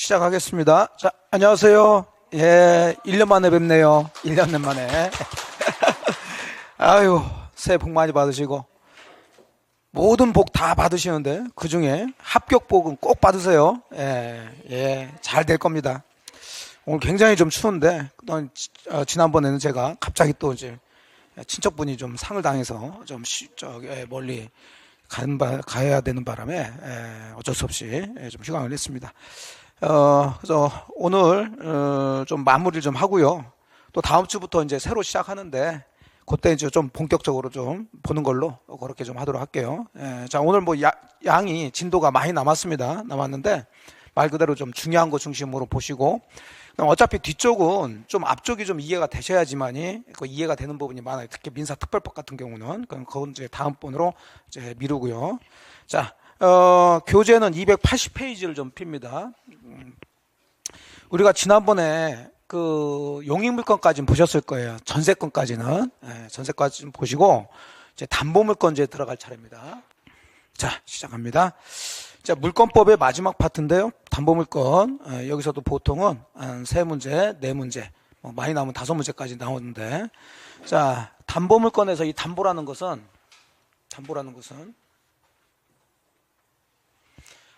시작하겠습니다. 자, 안녕하세요. 예, 1년 만에 뵙네요. 1년 만에. 아유, 새해 복 많이 받으시고. 모든 복 다 받으시는데, 그 중에 합격복은 꼭 받으세요. 잘 될 겁니다. 오늘 굉장히 좀 추운데, 지난번에는 제가 갑자기 또 이제 친척분이 좀 상을 당해서 좀 멀리 가야 되는 바람에 어쩔 수 없이 좀 휴강을 했습니다. 그래서 오늘 좀 마무리를 좀 하고요. 또 다음 주부터 이제 새로 시작하는데 그때 이제 좀 본격적으로 좀 보는 걸로 그렇게 좀 하도록 할게요. 자, 오늘 뭐 양이 진도가 많이 남았는데 말 그대로 좀 중요한 거 중심으로 보시고, 어차피 뒤쪽은 좀 앞쪽이 좀 이해가 되셔야지만이 그 이해가 되는 부분이 많아요. 특히 민사특별법 같은 경우는 그건 이제 다음번으로 이제 미루고요. 자, 교재는 280페이지를 좀 핍니다. 우리가 지난번에 그 용익물건까지는 보셨을 거예요. 전세건까지는. 전세까지는 보시고 이제 담보물건제에 들어갈 차례입니다. 자, 시작합니다. 자, 물건법의 마지막 파트인데요. 담보물건. 여기서도 보통은 한 3문제, 4문제, 많이 나오면 5문제까지 나오는데, 자, 담보물건에서 이 담보라는 것은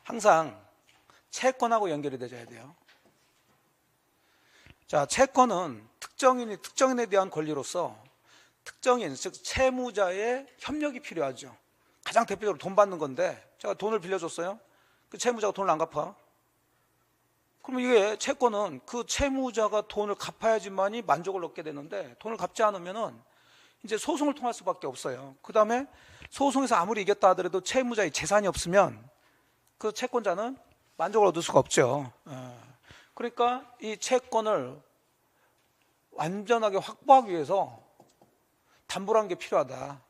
항상 채권하고 연결이 되어야 돼요. 자, 채권은 특정인에 대한 권리로서 특정인, 즉 채무자의 협력이 필요하죠. 가장 대표적으로 돈 받는 건데, 제가 돈을 빌려줬어요. 그 채무자가 돈을 안 갚아. 그러면 이게 채권은 그 채무자가 돈을 갚아야지만이 만족을 얻게 되는데, 돈을 갚지 않으면은 이제 소송을 통할 수밖에 없어요. 그 다음에 소송에서 아무리 이겼다 하더라도 채무자의 재산이 없으면 그 채권자는 만족을 얻을 수가 없죠. 그러니까 이 채권을 완전하게 확보하기 위해서 담보라는 게 필요하다.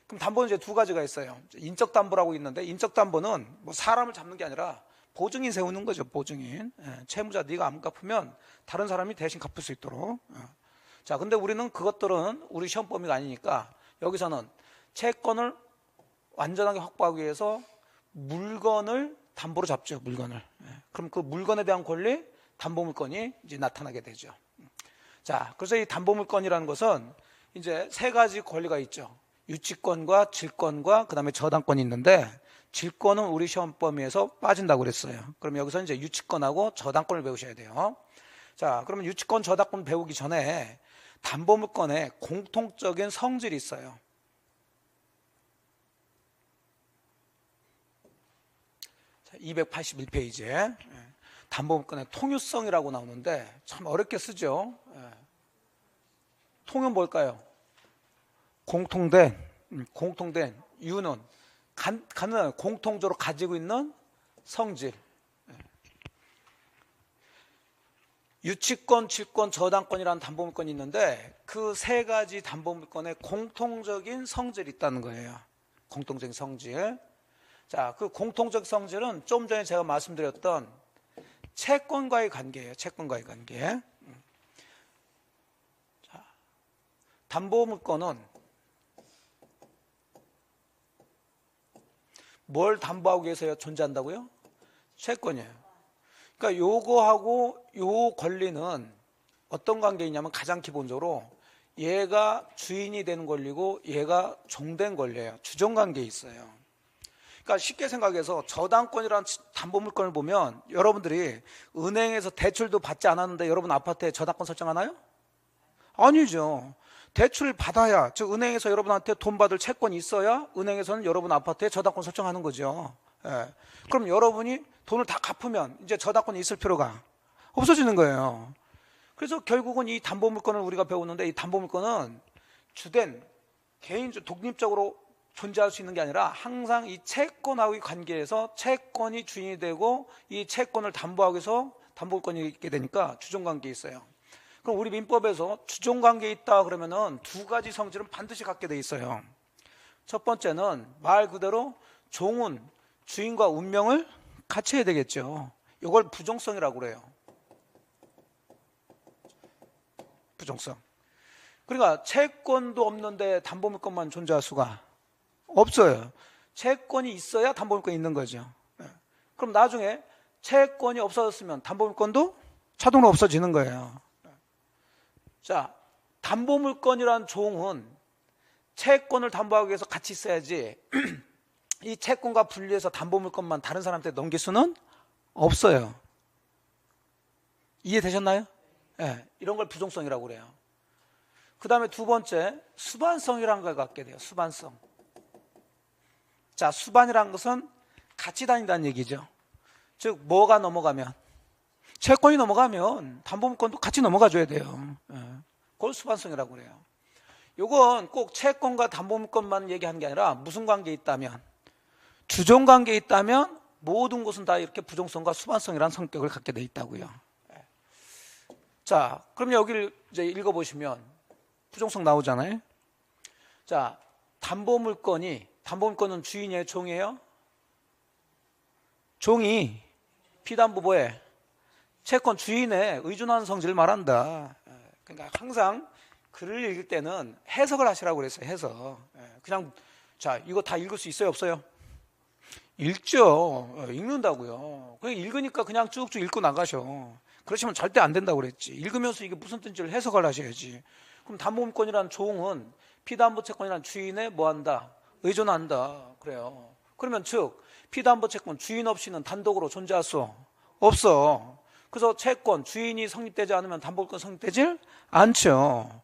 그럼 담보는 이제 두 가지가 있어요. 인적 담보라고 있는데, 인적 담보는 뭐 사람을 잡는 게 아니라 보증인 세우는 거죠. 보증인. 채무자 네가 안 갚으면 다른 사람이 대신 갚을 수 있도록. 자, 근데 우리는 그것들은 우리 시험 범위가 아니니까 여기서는 채권을 완전하게 확보하기 위해서 물건을 담보로 잡죠. 물건을. 그럼 그 물건에 대한 권리, 담보물건이 이제 나타나게 되죠. 자, 그래서 이 담보물건이라는 것은 이제 3가지 권리가 있죠. 유치권과 질권과 그 다음에 저당권이 있는데, 질권은 우리 시험 범위에서 빠진다고 그랬어요. 그럼 여기서 이제 유치권하고 저당권을 배우셔야 돼요. 자, 그러면 유치권, 저당권 배우기 전에 담보물건에 공통적인 성질이 있어요. 281페이지에 담보물건의 통유성이라고 나오는데 참 어렵게 쓰죠. 통은 뭘까요? 공통된 이유는 공통적으로 가지고 있는 성질. 유치권, 질권, 저당권이라는 담보물건이 있는데 그 3가지 담보물건에 공통적인 성질이 있다는 거예요. 공통적인 성질. 자, 그 공통적 성질은 좀 전에 제가 말씀드렸던 채권과의 관계예요. 채권과의 관계. 자, 담보물건은 뭘 담보하기 위해서 존재한다고요? 채권이에요. 그러니까 요거하고 요 권리는 어떤 관계이냐면 가장 기본적으로 얘가 주인이 되는 권리고 얘가 종된 권리예요. 주종관계에 있어요. 그러니까 쉽게 생각해서 저당권이라는 담보물건을 보면 여러분들이 은행에서 대출도 받지 않았는데 여러분 아파트에 저당권 설정하나요? 아니죠. 대출을 받아야, 즉 은행에서 여러분한테 돈 받을 채권이 있어야 은행에서는 여러분 아파트에 저당권 설정하는 거죠. 그럼 여러분이 돈을 다 갚으면 이제 저당권이 있을 필요가 없어지는 거예요. 그래서 결국은 이 담보물건을 우리가 배우는데, 이 담보물건은 주된 개인적 독립적으로 존재할 수 있는 게 아니라 항상 이 채권하고의 관계에서 채권이 주인이 되고 이 채권을 담보하기 위해서 담보물건이 있게 되니까 주종관계에 있어요. 그럼 우리 민법에서 주종관계에 있다 그러면은 2가지 성질은 반드시 갖게 돼 있어요. 첫 번째는 말 그대로 종은 주인과 운명을 같이 해야 되겠죠. 이걸 부종성이라고 그래요. 부종성. 그러니까 채권도 없는데 담보물건만 존재할 수가 없어요. 채권이 있어야 담보물건이 있는 거죠. 그럼 나중에 채권이 없어졌으면 담보물권도 자동으로 없어지는 거예요. 자, 담보물권이란 종은 채권을 담보하기 위해서 같이 있어야지 이 채권과 분리해서 담보물권만 다른 사람한테 넘길 수는 없어요. 이해되셨나요? 네, 이런 걸 부종성이라고 그래요. 그 다음에 두 번째, 수반성이라는 걸 갖게 돼요. 수반성. 자, 수반이라는 것은 같이 다닌다는 얘기죠. 즉 뭐가 넘어가면, 채권이 넘어가면 담보물권도 같이 넘어가 줘야 돼요. 그걸 수반성이라고 그래요. 이건 꼭 채권과 담보물권만 얘기하는 게 아니라 무슨 관계에 있다면, 주종관계에 있다면 모든 것은 다 이렇게 부종성과 수반성이라는 성격을 갖게 돼 있다고요. 자, 그럼 여기를 이제 읽어보시면 부종성 나오잖아요. 자, 담보물권은 주인이에요, 종이에요? 종이 피담보 뭐에? 채권 주인에 의존하는 성질을 말한다. 그러니까 항상 글을 읽을 때는 해석을 하시라고 그랬어요. 해석. 그냥 자, 이거 다 읽을 수 있어요, 없어요? 읽죠. 읽는다고요. 그냥 읽으니까 그냥 쭉쭉 읽고 나가셔. 그러시면 절대 안 된다고 그랬지. 읽으면서 이게 무슨 뜻인지를 해석을 하셔야지. 그럼 담보물권이라는 종은 피담보채권이라는 주인에 뭐한다? 의존한다. 그래요. 그러면 즉 피담보채권 주인 없이는 단독으로 존재할 수 없어. 그래서 채권 주인이 성립되지 않으면 담보물권 성립되질 않죠.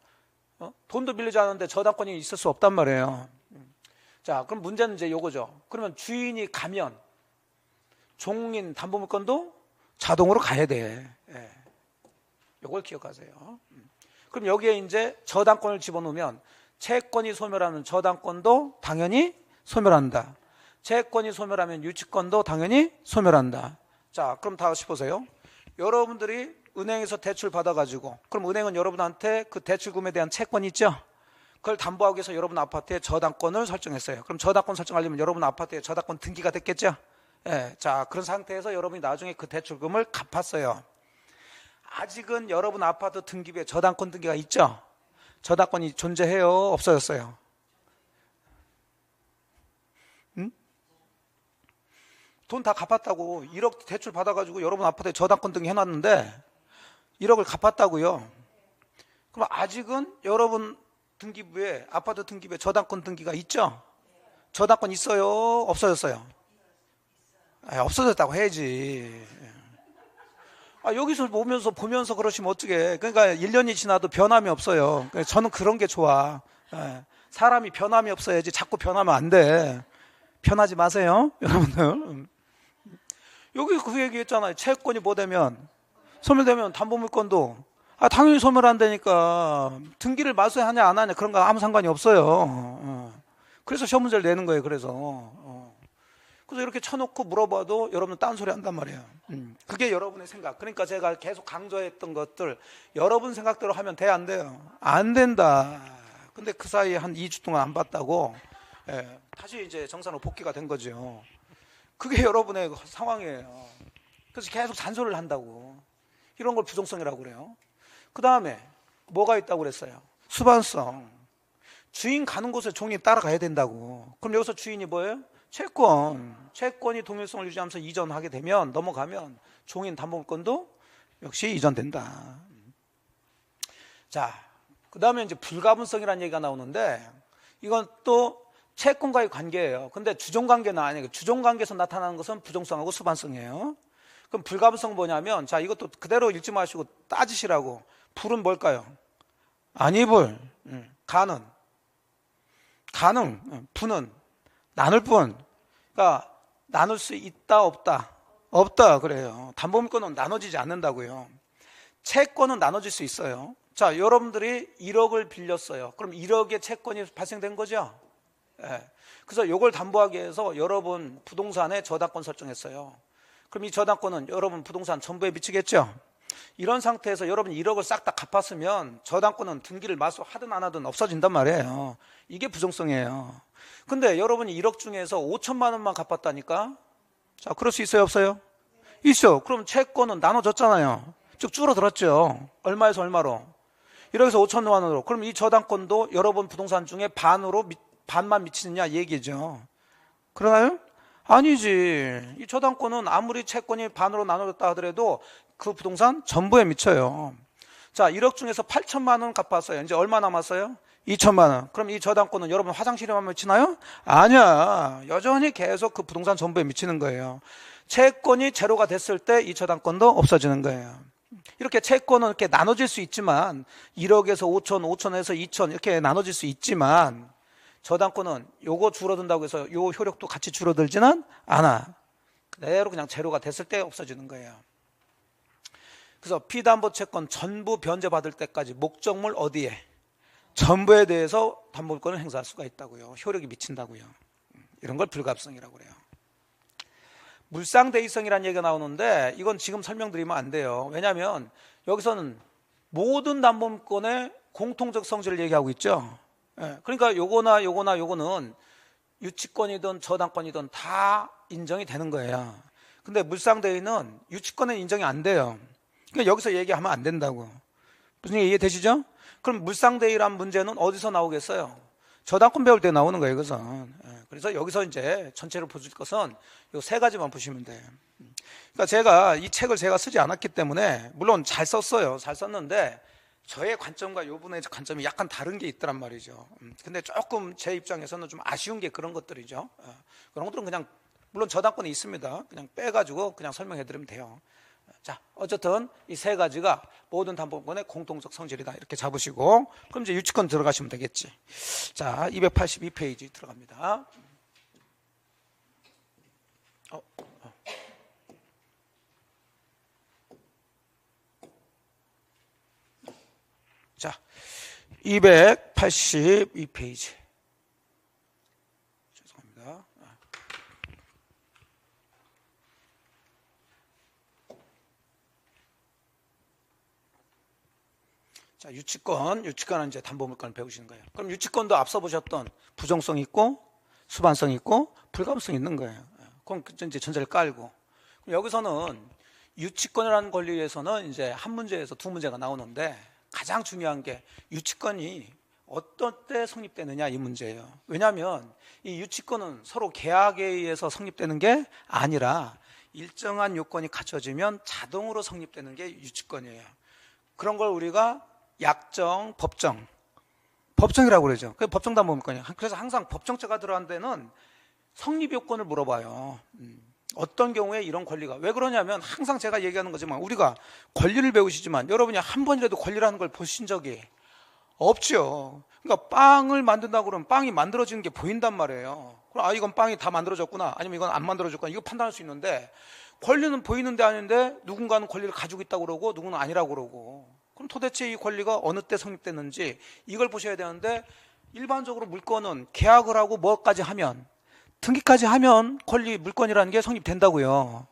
돈도 빌리지 않았는데 저당권이 있을 수 없단 말이에요. 자, 그럼 문제는 이제 요거죠. 그러면 주인이 가면 종인 담보물권도 자동으로 가야 돼. 예. 요걸 기억하세요. 그럼 여기에 이제 저당권을 집어넣으면 채권이 소멸하면 저당권도 당연히 소멸한다. 채권이 소멸하면 유치권도 당연히 소멸한다. 자, 그럼 다시 보세요. 여러분들이 은행에서 대출 받아가지고, 그럼 은행은 여러분한테 그 대출금에 대한 채권이 있죠? 그걸 담보하기 위해서 여러분 아파트에 저당권을 설정했어요. 그럼 저당권 설정하려면 여러분 아파트에 저당권 등기가 됐겠죠? 예, 자, 그런 상태에서 여러분이 나중에 그 대출금을 갚았어요. 아직은 여러분 아파트 등기부에 저당권 등기가 있죠? 저당권이 존재해요? 없어졌어요? 응? 돈 다 갚았다고. 1억 대출 받아가지고 여러분 아파트에 저당권 등기 해놨는데 1억을 갚았다고요. 그럼 아직은 여러분 등기부에, 아파트 등기부에 저당권 등기가 있죠? 저당권 있어요? 없어졌어요? 없어졌다고 해야지. 여기서 보면서 그러시면 어떡해. 그러니까 1년이 지나도 변함이 없어요. 저는 그런 게 좋아. 사람이 변함이 없어야지 자꾸 변하면 안 돼. 변하지 마세요, 여러분들. 여기 그 얘기했잖아요. 채권이 뭐 되면, 소멸되면 담보물권도 당연히 소멸한다니까. 등기를 말소하냐 안 하냐 그런 거 아무 상관이 없어요. 그래서 시험 문제를 내는 거예요. 그래서 이렇게 쳐놓고 물어봐도 여러분은 딴소리 한단 말이에요. 그게 여러분의 생각. 그러니까 제가 계속 강조했던 것들 여러분 생각대로 하면 돼, 안 돼요? 안 된다. 근데 그 사이에 한 2주 동안 안 봤다고 다시 이제 정상으로 복귀가 된 거죠. 그게 여러분의 상황이에요. 그래서 계속 잔소리를 한다고. 이런 걸 부정성이라고 그래요. 그 다음에 뭐가 있다고 그랬어요? 수반성. 주인 가는 곳에 종이 따라가야 된다고. 그럼 여기서 주인이 뭐예요? 채권이 동일성을 유지하면서 이전하게 되면, 넘어가면 종인 담보물권도 역시 이전된다. 자, 그 다음에 이제 불가분성이라는 얘기가 나오는데, 이건 또 채권과의 관계예요. 근데 주종관계는 아니에요. 주종관계에서 나타나는 것은 부종성하고 수반성이에요. 그럼 불가분성은 뭐냐면, 자, 이것도 그대로 읽지 마시고 따지시라고. 불은 뭘까요? 아니불. 가능. 분은 나눌 뿐. 그러니까 나눌 수 있다, 없다? 없다 그래요. 담보물권은 나눠지지 않는다고요. 채권은 나눠질 수 있어요. 자, 여러분들이 1억을 빌렸어요. 그럼 1억의 채권이 발생된 거죠? 그래서 이걸 담보하기 위해서 여러분 부동산에 저당권 설정했어요. 그럼 이 저당권은 여러분 부동산 전부에 미치겠죠? 이런 상태에서 여러분이 1억을 싹 다 갚았으면 저당권은 등기를 말소하든 안 하든 없어진단 말이에요. 이게 부정성이에요. 근데 여러분이 1억 중에서 5천만 원만 갚았다니까? 자, 그럴 수 있어요, 없어요? 있어. 그럼 채권은 나눠졌잖아요. 쭉 줄어들었죠. 얼마에서 얼마로? 1억에서 5천만 원으로. 그럼 이 저당권도 여러분 부동산 중에 반만 미치느냐 얘기죠. 그러나요? 아니지. 이 저당권은 아무리 채권이 반으로 나눠졌다 하더라도 그 부동산 전부에 미쳐요. 자, 1억 중에서 8천만 원 갚았어요. 이제 얼마 남았어요? 2천만 원. 그럼 이 저당권은 여러분 화장실에만 미치나요? 아니야. 여전히 계속 그 부동산 전부에 미치는 거예요. 채권이 제로가 됐을 때 이 저당권도 없어지는 거예요. 이렇게 채권은 이렇게 나눠질 수 있지만 1억에서 5천, 5천에서 2천 이렇게 나눠질 수 있지만 저당권은 요거 줄어든다고 해서 요 효력도 같이 줄어들지는 않아. 그대로 그냥 제로가 됐을 때 없어지는 거예요. 그래서 피담보채권 전부 변제받을 때까지 목적물 어디에? 전부에 대해서 담보권을 행사할 수가 있다고요. 효력이 미친다고요. 이런 걸 불가합성이라고 그래요. 물상대의성이라는 얘기가 나오는데 이건 지금 설명드리면 안 돼요. 왜냐하면 여기서는 모든 담보권의 공통적 성질을 얘기하고 있죠. 그러니까 요거는 유치권이든 저당권이든 다 인정이 되는 거예요. 근데 물상대의는 유치권은 인정이 안 돼요. 그러니까 여기서 얘기하면 안 된다고. 무슨 얘기 이해되시죠? 그럼 물상대의란 문제는 어디서 나오겠어요? 저당권 배울 때 나오는 거예요, 이것은. 그래서 여기서 이제 전체를 보실 것은 요 세 가지만 보시면 돼요. 그러니까 이 책을 제가 쓰지 않았기 때문에 물론 잘 썼어요. 잘 썼는데 저의 관점과 요 분의 관점이 약간 다른 게 있더란 말이죠. 근데 조금 제 입장에서는 좀 아쉬운 게 그런 것들이죠. 그런 것들은 그냥 물론 저당권이 있습니다. 그냥 빼가지고 그냥 설명해 드리면 돼요. 자, 어쨌든 이 세 가지가 모든 담보권의 공통적 성질이다. 이렇게 잡으시고 그럼 이제 유치권 들어가시면 되겠지. 자, 282페이지 들어갑니다. 자, 282페이지. 죄송합니다. 자, 유치권은 이제 담보물권을 배우시는 거예요. 그럼 유치권도 앞서 보셨던 부정성 있고 수반성 있고 불가분성 있는 거예요. 그럼 이제 전제를 깔고 여기서는 유치권이라는 권리에서는 이제 한 문제에서 두 문제가 나오는데 가장 중요한 게 유치권이 어떤 때 성립되느냐 이 문제예요. 왜냐하면 이 유치권은 서로 계약에 의해서 성립되는 게 아니라 일정한 요건이 갖춰지면 자동으로 성립되는 게 유치권이에요. 그런 걸 우리가 약정, 법정이라고 그러죠. 그게 법정담보물권이에요. 그래서 항상 법정죄가 들어간 데는 성립 요건을 물어봐요. 어떤 경우에 이런 권리가 왜 그러냐면 항상 제가 얘기하는 거지만 우리가 권리를 배우시지만 여러분이 한 번이라도 권리라는 걸 보신 적이 없죠. 그러니까 빵을 만든다고 그러면 빵이 만들어지는 게 보인단 말이에요. 그럼 이건 빵이 다 만들어졌구나 아니면 이건 안 만들어졌구나 이거 판단할 수 있는데 권리는 보이는데 아닌데 누군가는 권리를 가지고 있다고 그러고 누구는 아니라고 그러고 그럼 도대체 이 권리가 어느 때 성립됐는지 이걸 보셔야 되는데 일반적으로 물건은 계약을 하고 뭐까지 하면 등기까지 하면 권리 물건이라는 게 성립된다고요.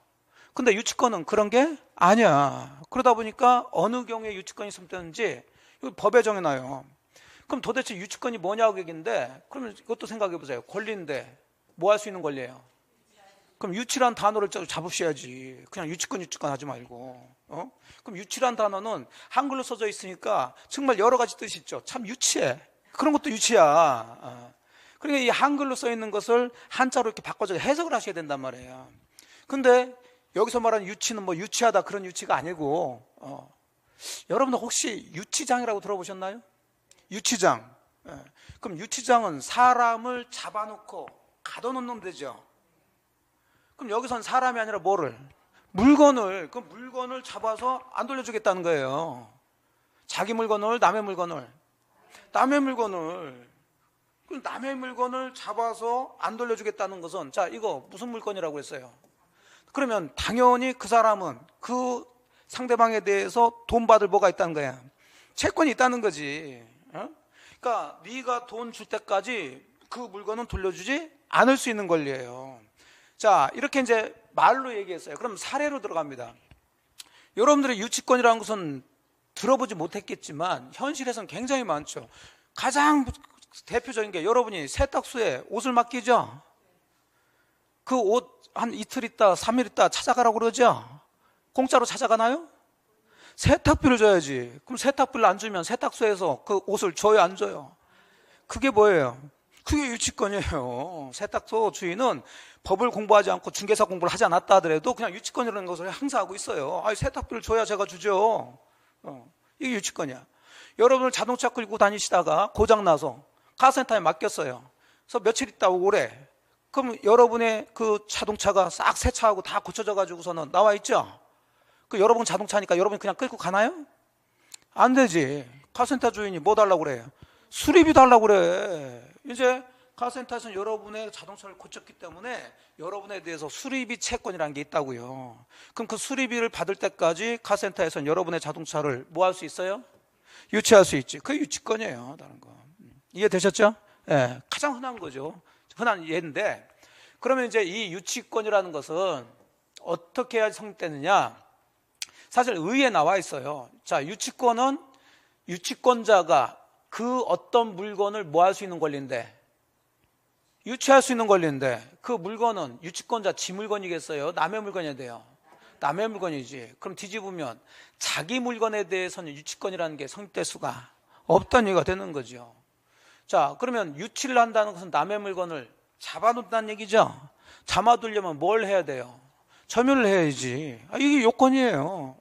근데 유치권은 그런 게 아니야. 그러다 보니까 어느 경우에 유치권이 성립되는지 법에 정해놔요. 그럼 도대체 유치권이 뭐냐고 얘기인데 그러면 이것도 생각해 보세요. 권리인데 뭐 할 수 있는 권리예요? 그럼 유치란 단어를 잡으셔야지. 그냥 유치권 하지 말고. 그럼 유치란 단어는 한글로 써져 있으니까 정말 여러 가지 뜻이 있죠. 참 유치해. 그런 것도 유치야. 그러니까 이 한글로 써 있는 것을 한자로 이렇게 바꿔서 해석을 하셔야 된단 말이에요. 근데 여기서 말하는 유치는 뭐 유치하다 그런 유치가 아니고 여러분들 혹시 유치장이라고 들어보셨나요? 유치장. 그럼 유치장은 사람을 잡아놓고 가둬놓는 데죠. 그럼 여기선 사람이 아니라 뭐를? 물건을 잡아서 안 돌려주겠다는 거예요. 자기 물건을 남의 물건을 그럼 남의 물건을 잡아서 안 돌려주겠다는 것은 자 이거 무슨 물건이라고 했어요? 그러면 당연히 그 사람은 그 상대방에 대해서 돈 받을 뭐가 있다는 거야. 채권이 있다는 거지. 그러니까 네가 돈 줄 때까지 그 물건은 돌려주지 않을 수 있는 권리예요. 자 이렇게 이제 말로 얘기했어요. 그럼 사례로 들어갑니다. 여러분들의 유치권이라는 것은 들어보지 못했겠지만 현실에서는 굉장히 많죠. 가장 대표적인 게 여러분이 세탁소에 옷을 맡기죠. 그 옷 한 이틀 있다 3일 있다 찾아가라고 그러죠. 공짜로 찾아가나요? 세탁비를 줘야지. 그럼 세탁비를 안 주면 세탁소에서 그 옷을 줘요 안 줘요? 그게 뭐예요? 그게 유치권이에요. 세탁소 주인은 법을 공부하지 않고 중개사 공부를 하지 않았다 하더라도 그냥 유치권이라는 것을 행사하고 있어요. 아니, 세탁비를 줘야 제가 주죠. 이게 유치권이야. 여러분을 자동차 끌고 다니시다가 고장나서 카센터에 맡겼어요. 그래서 며칠 있다 오래. 그럼 여러분의 그 자동차가 싹 세차하고 다 고쳐져 가지고서는 나와 있죠. 그 여러분 자동차니까 여러분이 그냥 끌고 가나요? 안 되지. 카센터 주인이 뭐 달라고 그래요? 수리비 달라고 그래. 이제 카센터에서는 여러분의 자동차를 고쳤기 때문에 여러분에 대해서 수리비 채권이라는 게 있다고요. 그럼 그 수리비를 받을 때까지 카센터에서는 여러분의 자동차를 뭐 할 수 있어요? 유치할 수 있지. 그게 유치권이에요. 다른 거. 이해되셨죠? 예, 가장 흔한 거죠. 흔한 예인데, 그러면 이제 이 유치권이라는 것은 어떻게 해야 성립되느냐? 사실 의에 나와 있어요. 자, 유치권은 유치권자가 그 어떤 물건을 뭐 할 수 있는 권리인데, 유치할 수 있는 권리인데, 그 물건은 유치권자 지 물건이겠어요? 남의 물건이 돼요. 남의 물건이지. 그럼 뒤집으면 자기 물건에 대해서는 유치권이라는 게 성립될 수가 없다는 얘기가 되는 거죠. 자, 그러면 유치를 한다는 것은 남의 물건을 잡아둔다는 얘기죠. 잡아두려면 뭘 해야 돼요? 점유를 해야지. 이게 요건이에요.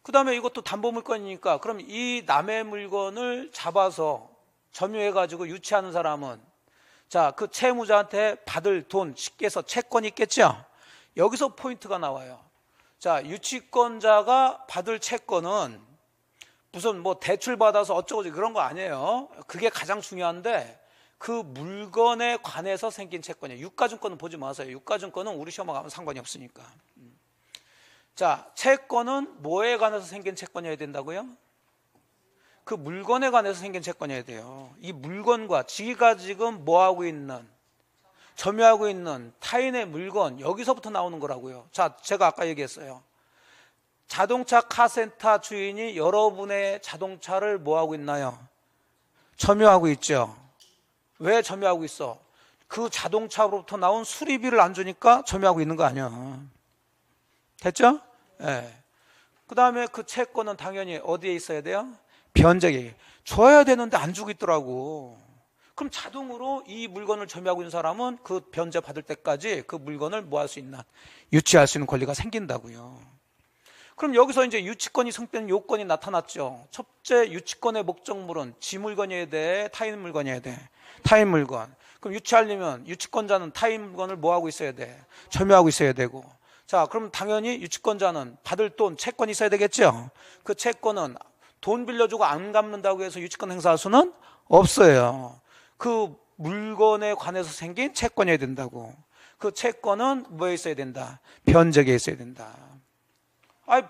그 다음에 이것도 담보물건이니까 그럼 이 남의 물건을 잡아서 점유해가지고 유치하는 사람은, 자, 그 채무자한테 받을 돈, 쉽게 해서 채권이 있겠죠. 여기서 포인트가 나와요. 자, 유치권자가 받을 채권은 무슨 뭐 대출 받아서 어쩌고저쩌고 그런 거 아니에요. 그게 가장 중요한데 그 물건에 관해서 생긴 채권이에요. 유가증권은 보지 마세요. 유가증권은 우리 시험에 가면 상관이 없으니까. 자, 채권은 뭐에 관해서 생긴 채권이어야 된다고요? 그 물건에 관해서 생긴 채권이어야 돼요. 이 물건과 지가 지금 뭐하고 있는, 점유하고 있는 타인의 물건, 여기서부터 나오는 거라고요. 자, 제가 아까 얘기했어요. 자동차 카센터 주인이 여러분의 자동차를 뭐하고 있나요? 점유하고 있죠. 왜 점유하고 있어? 그 자동차로부터 나온 수리비를 안 주니까 점유하고 있는 거 아니야. 됐죠? 네. 그 다음에 그 채권은 당연히 어디에 있어야 돼요? 변제기. 줘야 되는데 안 주고 있더라고. 그럼 자동으로 이 물건을 점유하고 있는 사람은 그 변제 받을 때까지 그 물건을 뭐 할 수 있나? 유치할 수 있는 권리가 생긴다고요. 그럼 여기서 이제 유치권이 성립되는 요건이 나타났죠. 첫째, 유치권의 목적물은 지 물건이어야 돼? 타인 물건이어야 돼? 타인 물건. 그럼 유치하려면 유치권자는 타인 물건을 뭐 하고 있어야 돼? 점유하고 있어야 되고. 자, 그럼 당연히 유치권자는 받을 돈, 채권이 있어야 되겠죠? 그 채권은 돈 빌려주고 안 갚는다고 해서 유치권 행사할 수는 없어요. 그 물건에 관해서 생긴 채권이어야 된다고. 그 채권은 뭐에 있어야 된다? 변제기에 있어야 된다.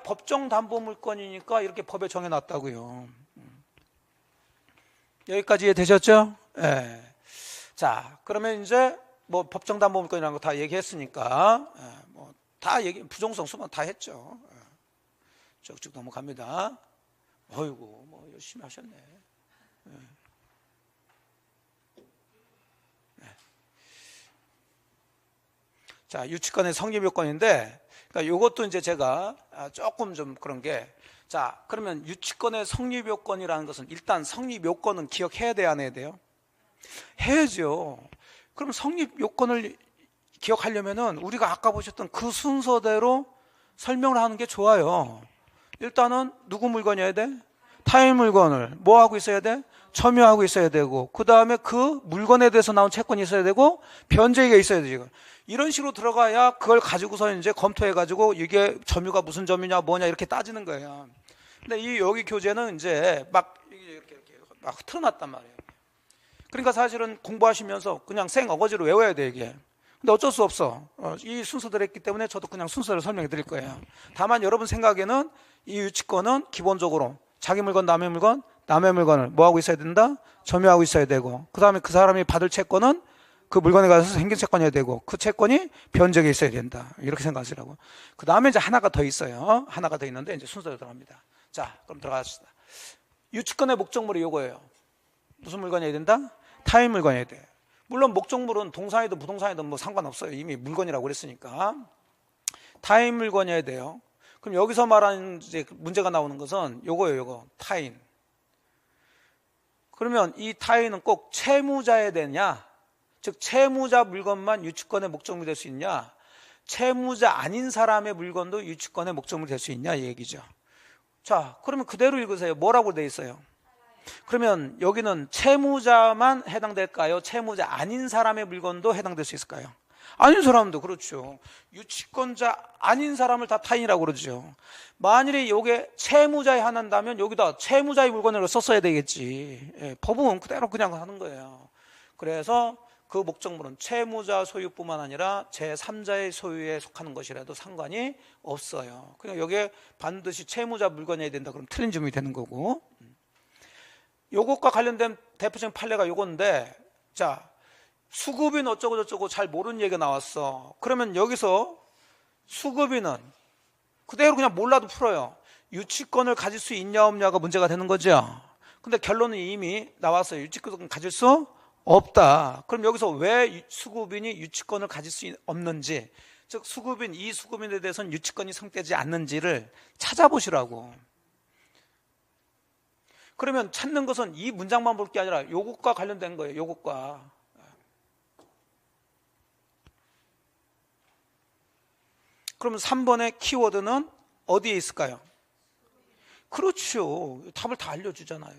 법정 담보 물건이니까 이렇게 법에 정해놨다고요. 여기까지 이해되셨죠? 네. 자, 그러면 이제 뭐 법정 담보 물건이라는 거 다 얘기했으니까, 뭐 다 얘기, 부정성 수만 다 했죠. 쭉쭉 넘어갑니다. 어이구, 뭐 열심히 하셨네. 네. 자, 유치권의 성립 요건인데, 그러니까 이것도 이제 제가 조금 좀 그런 게, 자, 그러면 유치권의 성립 요건이라는 것은 일단 성립 요건은 기억해야 돼야 안 해야 돼요? 해야죠. 그럼 성립 요건을 기억하려면은 우리가 아까 보셨던 그 순서대로 설명을 하는 게 좋아요. 일단은 누구 물건이어야 돼? 타인 물건을 뭐 하고 있어야 돼? 점유하고 있어야 되고, 그 다음에 그 물건에 대해서 나온 채권이 있어야 되고, 변제기가 있어야 되지. 이런 식으로 들어가야 그걸 가지고서 이제 검토해가지고 이게 점유가 무슨 점유냐 뭐냐 이렇게 따지는 거예요. 근데 이 여기 교재는 이제 막 이렇게 막 틀어놨단 말이에요. 그러니까 사실은 공부하시면서 그냥 생 어거지로 외워야 돼 이게. 근데 어쩔 수 없어. 이 순서대로 했기 때문에 저도 그냥 순서를 설명해 드릴 거예요. 다만 여러분 생각에는 이 유치권은 기본적으로 자기 물건, 남의 물건, 남의 물건을 뭐 하고 있어야 된다? 점유하고 있어야 되고, 그 다음에 그 사람이 받을 채권은 그 물건에 관해서 생긴 채권이어야 되고, 그 채권이 변제기에 있어야 된다. 이렇게 생각하시라고. 그 다음에 이제 하나가 더 있어요. 하나가 더 있는데 이제 순서대로 들어갑니다. 자, 그럼 들어가시다. 유치권의 목적물이 이거예요. 무슨 물건이어야 된다? 타인 물건이어야 돼. 물론 목적물은 동사이든 부동사이든 뭐 상관없어요. 이미 물건이라고 그랬으니까. 타인 물건이어야 돼요. 그럼 여기서 말하는 이제 문제가 나오는 것은 요거예요, 요거. 타인. 그러면 이 타인은 꼭 채무자에 되냐? 즉 채무자 물건만 유치권의 목적물이 될 수 있냐? 채무자 아닌 사람의 물건도 유치권의 목적물이 될 수 있냐 이 얘기죠. 자, 그러면 그대로 읽으세요. 뭐라고 돼 있어요? 그러면 여기는 채무자만 해당될까요? 채무자 아닌 사람의 물건도 해당될 수 있을까요? 아닌 사람도 그렇죠. 유치권자 아닌 사람을 다 타인이라고 그러죠. 만일에 이게 채무자에 한한다면 여기다 채무자의 물건으로 썼어야 되겠지. 예, 법은 그대로 그냥 하는 거예요. 그래서 그 목적물은 채무자 소유뿐만 아니라 제3자의 소유에 속하는 것이라도 상관이 없어요. 그냥 여기에 반드시 채무자 물건이어야 된다 그러면 틀린 점이 되는 거고, 요것과 관련된 대표적인 판례가 요건데, 자, 수급인 어쩌고 저쩌고 잘 모르는 얘기가 나왔어. 그러면 여기서 수급인은 그대로 그냥 몰라도 풀어요. 유치권을 가질 수 있냐 없냐가 문제가 되는 거죠. 근데 결론은 이미 나왔어요. 유치권을 가질 수 없다. 그럼 여기서 왜 수급인이 유치권을 가질 수 없는지, 즉 수급인, 이 수급인에 대해서는 유치권이 성립되지 않는지를 찾아보시라고. 그러면 찾는 것은 이 문장만 볼 게 아니라 요것과 관련된 거예요. 요것과. 그러면 3번의 키워드는 어디에 있을까요? 그렇죠. 답을 다 알려주잖아요.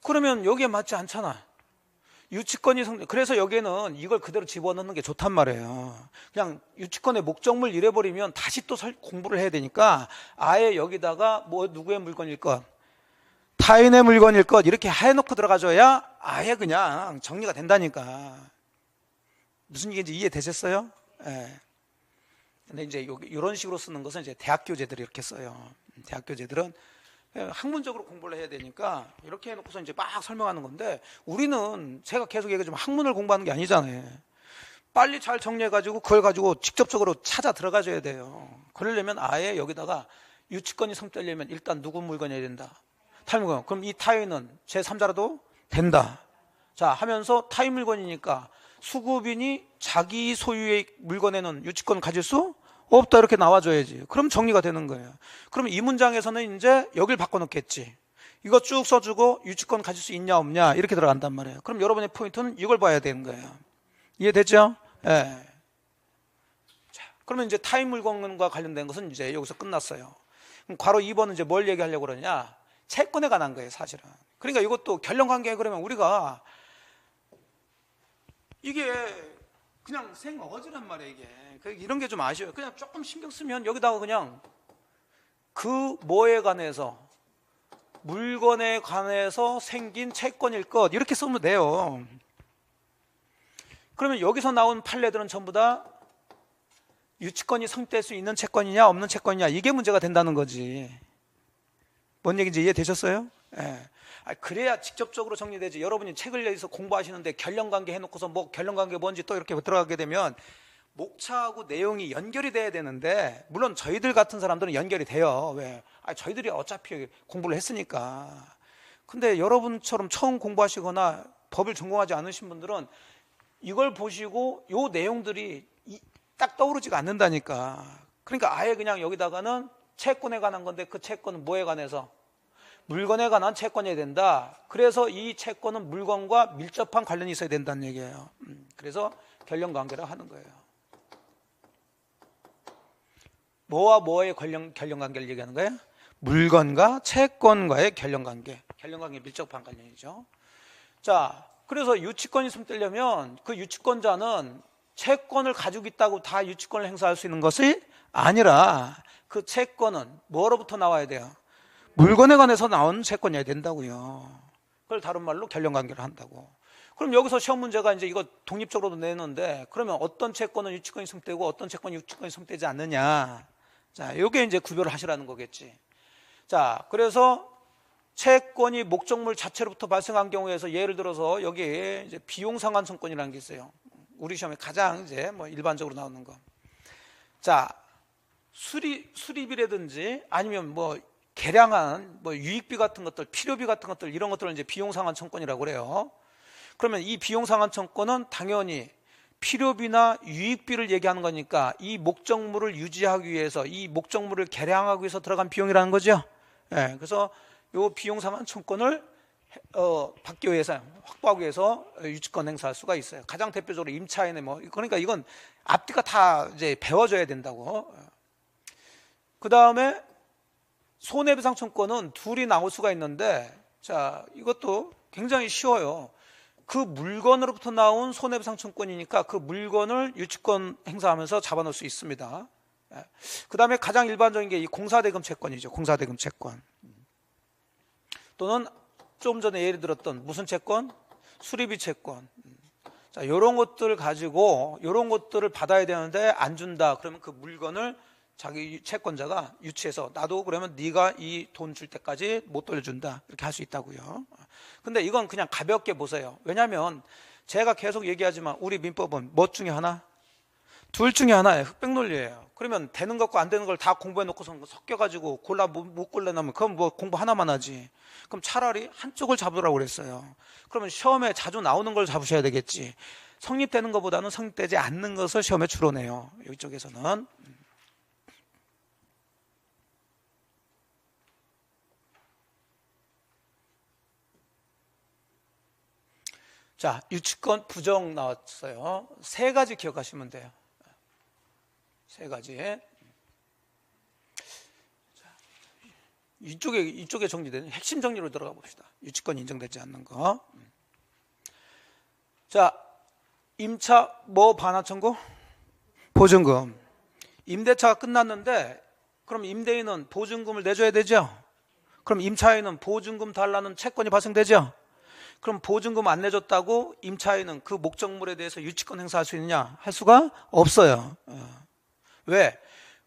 그러면 여기에 맞지 않잖아. 유치권이 그래서 여기에는 이걸 그대로 집어넣는 게 좋단 말이에요. 그냥 유치권의 목적물 잃어버리면 다시 또 공부를 해야 되니까 아예 여기다가 뭐 누구의 물건일 것, 타인의 물건일 것 이렇게 해놓고 들어가줘야 아예 그냥 정리가 된다니까. 무슨 얘기인지 이해되셨어요? 예. 근데 이제 이런 식으로 쓰는 것은 이제 대학교재들이 이렇게 써요. 대학교재들은 학문적으로 공부를 해야 되니까 이렇게 해놓고서 이제 막 설명하는 건데, 우리는 제가 계속 얘기하지만 학문을 공부하는 게 아니잖아요. 빨리 잘 정리해가지고 그걸 가지고 직접적으로 찾아 들어가줘야 돼요. 그러려면 아예 여기다가 유치권이 성립되려면 일단 누구 물건이어야 된다? 타인 물건. 그럼 이 타인은 제3자라도 된다. 자, 하면서 타인 물건이니까 수급인이 자기 소유의 물건에는 유치권을 가질 수 없다 이렇게 나와줘야지. 그럼 정리가 되는 거예요. 그럼 이 문장에서는 이제 여길 바꿔놓겠지. 이거 쭉 써주고 유치권 가질 수 있냐 없냐 이렇게 들어간단 말이에요. 그럼 여러분의 포인트는 이걸 봐야 되는 거예요. 이해됐죠? 예. 자, 그러면 이제 타인 물건과 관련된 것은 이제 여기서 끝났어요. 그럼 괄호 2번은 이제 뭘 얘기하려고 그러냐? 채권에 관한 거예요, 사실은. 그러니까 이것도 결론관계, 그러면 우리가 이게 그냥 생어거지란 말이에요. 이게 이런 게 좀 아쉬워요. 그냥 조금 신경 쓰면 여기다가 그냥 그 뭐에 관해서, 물건에 관해서 생긴 채권일 것 이렇게 쓰면 돼요. 그러면 여기서 나온 판례들은 전부 다 유치권이 성립될 수 있는 채권이냐 없는 채권이냐 이게 문제가 된다는 거지. 뭔 얘기인지 이해되셨어요? 예. 그래야 직접적으로 정리되지. 여러분이 책을 여기서 공부하시는데 결론관계 해놓고서 뭐 결론관계 뭔지 또 이렇게 들어가게 되면 목차하고 내용이 연결이 돼야 되는데, 물론 저희들 같은 사람들은 연결이 돼요. 왜? 저희들이 어차피 공부를 했으니까. 근데 여러분처럼 처음 공부하시거나 법을 전공하지 않으신 분들은 이걸 보시고 요 내용들이 딱 떠오르지가 않는다니까. 그러니까 아예 그냥 여기다가는 채권에 관한 건데 그 채권은 뭐에 관해서? 물건에 관한 채권이어야 된다. 그래서 이 채권은 물건과 밀접한 관련이 있어야 된다는 얘기예요. 그래서 결론관계라 하는 거예요. 뭐와 뭐의 결론관계를 얘기하는 거예요? 물건과 채권과의 결론관계. 결론관계 밀접한 관련이죠. 자, 그래서 유치권이 성립되려면 그 유치권자는 채권을 가지고 있다고 다 유치권을 행사할 수 있는 것이 아니라 그 채권은 뭐로부터 나와야 돼요? 물건에 관해서 나온 채권이어야 된다고요. 그걸 다른 말로 결론관계를 한다고. 그럼 여기서 시험 문제가 이제 이거 독립적으로도 내는데, 그러면 어떤 채권은 유치권이 성립되고 어떤 채권이 유치권이 성립되지 않느냐. 자, 이게 이제 구별을 하시라는 거겠지. 자, 그래서 채권이 목적물 자체로부터 발생한 경우에서 예를 들어서 여기에 이제 비용상환청권이라는 게 있어요. 우리 시험에 가장 이제 뭐 일반적으로 나오는 거. 자, 수리비라든지 아니면 뭐 개량한 뭐 유익비 같은 것들, 필요비 같은 것들, 이런 것들을 이제 비용상환청권이라고 그래요. 그러면 이 비용상환청권은 당연히 필요비나 유익비를 얘기하는 거니까 이 목적물을 유지하기 위해서, 이 목적물을 개량하기 위해서 들어간 비용이라는 거죠. 예, 그래서 요 비용 4만천건을 받기 위해서, 확보하기 위해서 유치권 행사할 수가 있어요. 가장 대표적으로 임차인의 그러니까 이건 앞뒤가 다 이제 배워줘야 된다고. 그 다음에 손해배상청권은 둘이 나올 수가 있는데, 자, 이것도 굉장히 쉬워요. 그 물건으로부터 나온 손해배상청권이니까 그 물건을 유치권 행사하면서 잡아놓을 수 있습니다. 그 다음에 가장 일반적인 게 이 공사대금 채권이죠. 공사대금 채권. 또는 좀 전에 예를 들었던 무슨 채권? 수리비 채권. 자, 이런 것들을 가지고 이런 것들을 받아야 되는데 안 준다. 그러면 그 물건을 자기 채권자가 유치해서 나도 그러면 네가 이 돈 줄 때까지 못 돌려준다. 이렇게 할 수 있다고요. 근데 이건 그냥 가볍게 보세요. 왜냐하면 제가 계속 얘기하지만 우리 민법은 뭐 중에 하나? 둘 중에 하나예요. 흑백 논리예요. 그러면 되는 것과 안 되는 걸 다 공부해 놓고서 섞여가지고 못 골라내면 그럼 뭐 공부 하나만 하지. 그럼 차라리 한쪽을 잡으라고 그랬어요. 그러면 시험에 자주 나오는 걸 잡으셔야 되겠지. 성립되는 것보다는 성립되지 않는 것을 시험에 주로 내요. 이쪽에서는. 자, 유치권 부정 나왔어요. 세 가지 기억하시면 돼요. 세 가지. 이쪽에 정리되는 핵심 정리로 들어가 봅시다. 유치권 인정되지 않는 거. 자, 임차 반환 청구? 보증금. 임대차가 끝났는데 그럼 임대인은 보증금을 내줘야 되죠? 그럼 임차인은 보증금 달라는 채권이 발생되죠? 그럼 보증금 안 내줬다고 임차인은 그 목적물에 대해서 유치권 행사할 수 있느냐? 할 수가 없어요. 왜?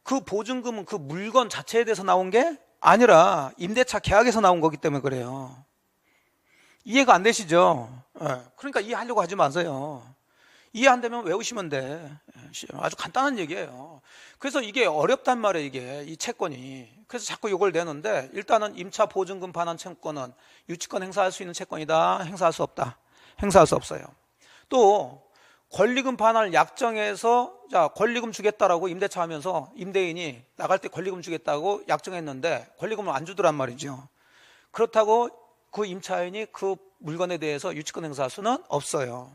그 보증금은 그 물건 자체에 대해서 나온 게 아니라 임대차 계약에서 나온 거기 때문에 그래요. 이해가 안 되시죠? 그러니까 이해하려고 하지 마세요. 이해 안 되면 외우시면 돼. 아주 간단한 얘기예요. 그래서 이게 어렵단 말이에요. 이게 이 채권이. 그래서 자꾸 이걸 내는데 일단은 임차 보증금 반환 채권은 유치권 행사할 수 있는 채권이다. 행사할 수 없다. 행사할 수 없어요. 또 권리금 반환을 약정해서 자 권리금 주겠다라고 임대차 하면서 임대인이 나갈 때 권리금 주겠다고 약정했는데 권리금을 안 주더란 말이죠. 그렇다고 그 임차인이 그 물건에 대해서 유치권 행사할 수는 없어요.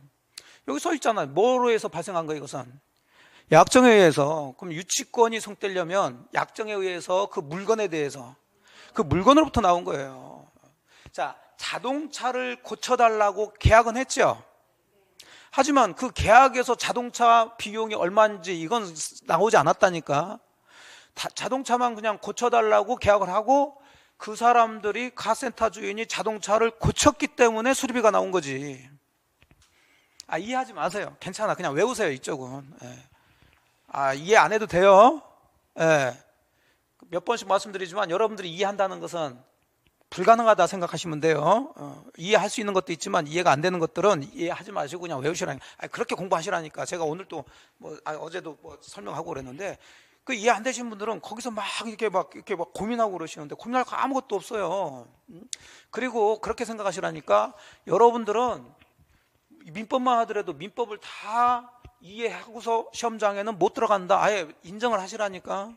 여기 써 있잖아요. 뭐로 해서 발생한 거예요, 이것은? 약정에 의해서. 그럼 유치권이 성되려면 약정에 의해서 그 물건에 대해서 그 물건으로부터 나온 거예요. 자, 자동차를 고쳐달라고 계약은 했죠. 하지만 그 계약에서 자동차 비용이 얼마인지 이건 나오지 않았다니까. 자동차만 그냥 고쳐달라고 계약을 하고 그 사람들이 카센터 주인이 자동차를 고쳤기 때문에 수리비가 나온 거지. 이해하지 마세요. 괜찮아. 그냥 외우세요. 이쪽은. 이해 안 해도 돼요. 몇 번씩 말씀드리지만 여러분들이 이해한다는 것은 불가능하다 생각하시면 돼요. 이해할 수 있는 것도 있지만 이해가 안 되는 것들은 이해하지 마시고 그냥 외우시라니까. 그렇게 공부하시라니까. 제가 오늘 또 어제도 설명하고 그랬는데 그 이해 안 되신 분들은 거기서 이렇게 막 고민하고 그러시는데 고민할 거 아무것도 없어요. 그리고 그렇게 생각하시라니까. 여러분들은 민법만 하더라도 민법을 다 이해하고서 시험장에는 못 들어간다. 아예 인정을 하시라니까.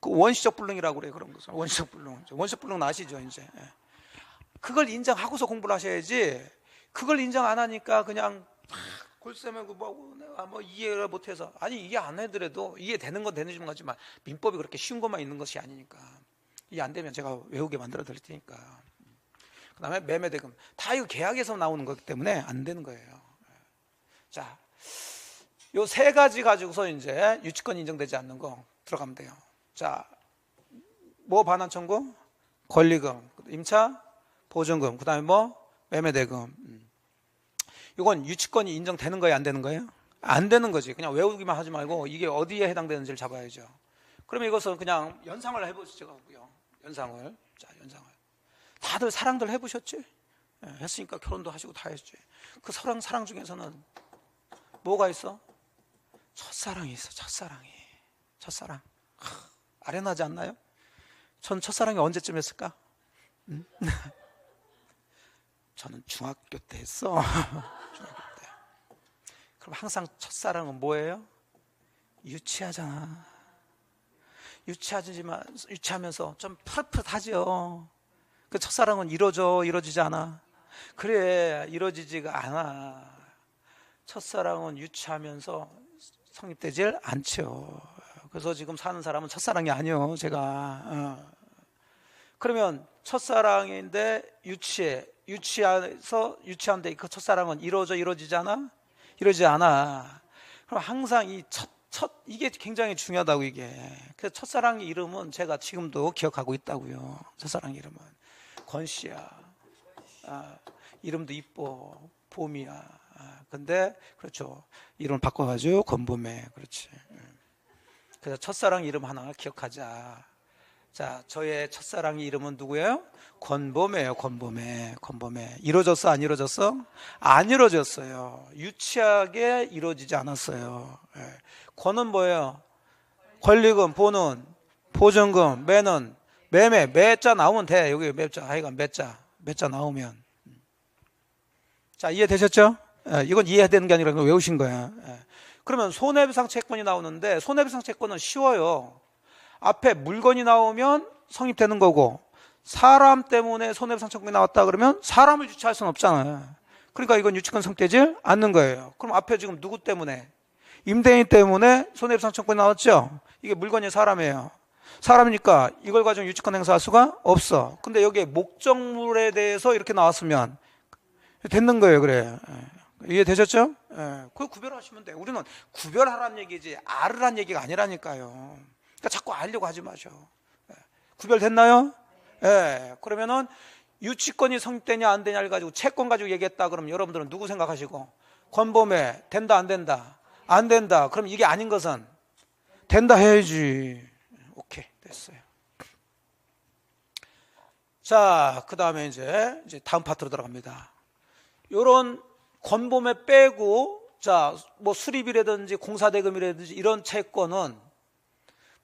그 원시적 불능이라고 그래요. 그런 것은 원시적 불능. 원시적 불능 아시죠 이제. 그걸 인정하고서 공부를 하셔야지. 그걸 인정 안 하니까 그냥 골쌤하고 내가 이해를 못해서 이해 안 해더라도 이해되는 건 되는 줄 하지만 민법이 그렇게 쉬운 것만 있는 것이 아니니까. 이해 안 되면 제가 외우게 만들어 드릴 테니까. 그 다음에 매매대금. 다 이거 계약에서 나오는 거기 때문에 안 되는 거예요. 자, 요 세 가지 가지고서 이제 유치권 인정되지 않는 거 들어가면 돼요. 자, 반환 청구? 권리금, 임차, 보증금, 그 다음에 매매대금. 이건 유치권이 인정되는 거예요? 안 되는 거예요? 안 되는 거지. 그냥 외우기만 하지 말고 이게 어디에 해당되는지를 잡아야죠. 그러면 이것은 그냥 연상을 해보시고요. 연상을. 자, 연상을. 다들 사랑들 해보셨지? 했으니까 결혼도 하시고 다 했지. 그 사랑 중에서는 뭐가 있어? 첫사랑이 있어. 첫사랑. 아련하지 않나요? 전 첫사랑이 언제쯤 했을까? 저는 중학교 때 했어. 중학교 때. 그럼 항상 첫사랑은 뭐예요? 유치하잖아. 유치하지만 유치하면서 좀 풋풋하죠. 그 첫사랑은 이루어지지 않아. 그래, 이루어지지가 않아. 첫사랑은 유치하면서 성립되질 않죠. 그래서 지금 사는 사람은 첫사랑이 아니요, 제가. 그러면 첫사랑인데 유치한데 그 첫사랑은 이루어지지 않아? 이루어지지 않아. 그럼 항상 이게 굉장히 중요하다고, 이게. 그래서 첫사랑의 이름은 제가 지금도 기억하고 있다고요. 첫사랑 이름은 권씨야. 이름도 이뻐, 봄이야. 근데 그렇죠, 이름을 바꿔가지고 권봄에. 그렇지. 그래서 첫사랑 이름 하나 기억하자. 자, 저의 첫사랑의 이름은 누구예요? 권봄이에요. 권봄에. 이루어졌어, 안 이루어졌어? 안 이루어졌어요. 유치하게 이루어지지 않았어요. 권은 뭐예요? 권리금, 보는, 보증금, 매는, 매자 나오면 돼. 여기 매자, 하여간 매자 나오면. 자, 이해되셨죠? 이건 이해해야 되는 게 아니라 외우신 거야. 그러면 손해배상 채권이 나오는데, 손해배상 채권은 쉬워요. 앞에 물건이 나오면 성립되는 거고, 사람 때문에 손해배상 채권이 나왔다 그러면 사람을 유치할 수는 없잖아요. 그러니까 이건 유치권 성립되지 않는 거예요. 그럼 앞에 지금 누구 때문에? 임대인 때문에 손해배상 채권이 나왔죠? 이게 물건이 사람이에요. 사람이니까 이걸 가지고 유치권 행사할 수가 없어. 근데 여기에 목적물에 대해서 이렇게 나왔으면 됐는 거예요. 그래. 이해되셨죠? 그거 구별하시면 돼요. 우리는 구별하라는 얘기지 알으란 얘기가 아니라니까요. 그러니까 자꾸 알려고 하지 마셔. 구별됐나요? 그러면은 유치권이 성립되냐 안 되냐를 가지고 채권 가지고 얘기했다 그러면 여러분들은 누구 생각하시고? 권범에 된다 안 된다? 안 된다. 그럼 이게 아닌 것은 된다 해야지. 오케이, 됐어요. 자, 그 다음에 이제 다음 파트로 들어갑니다. 요런 권범에 빼고, 자, 뭐 수리비라든지 공사대금이라든지 이런 채권은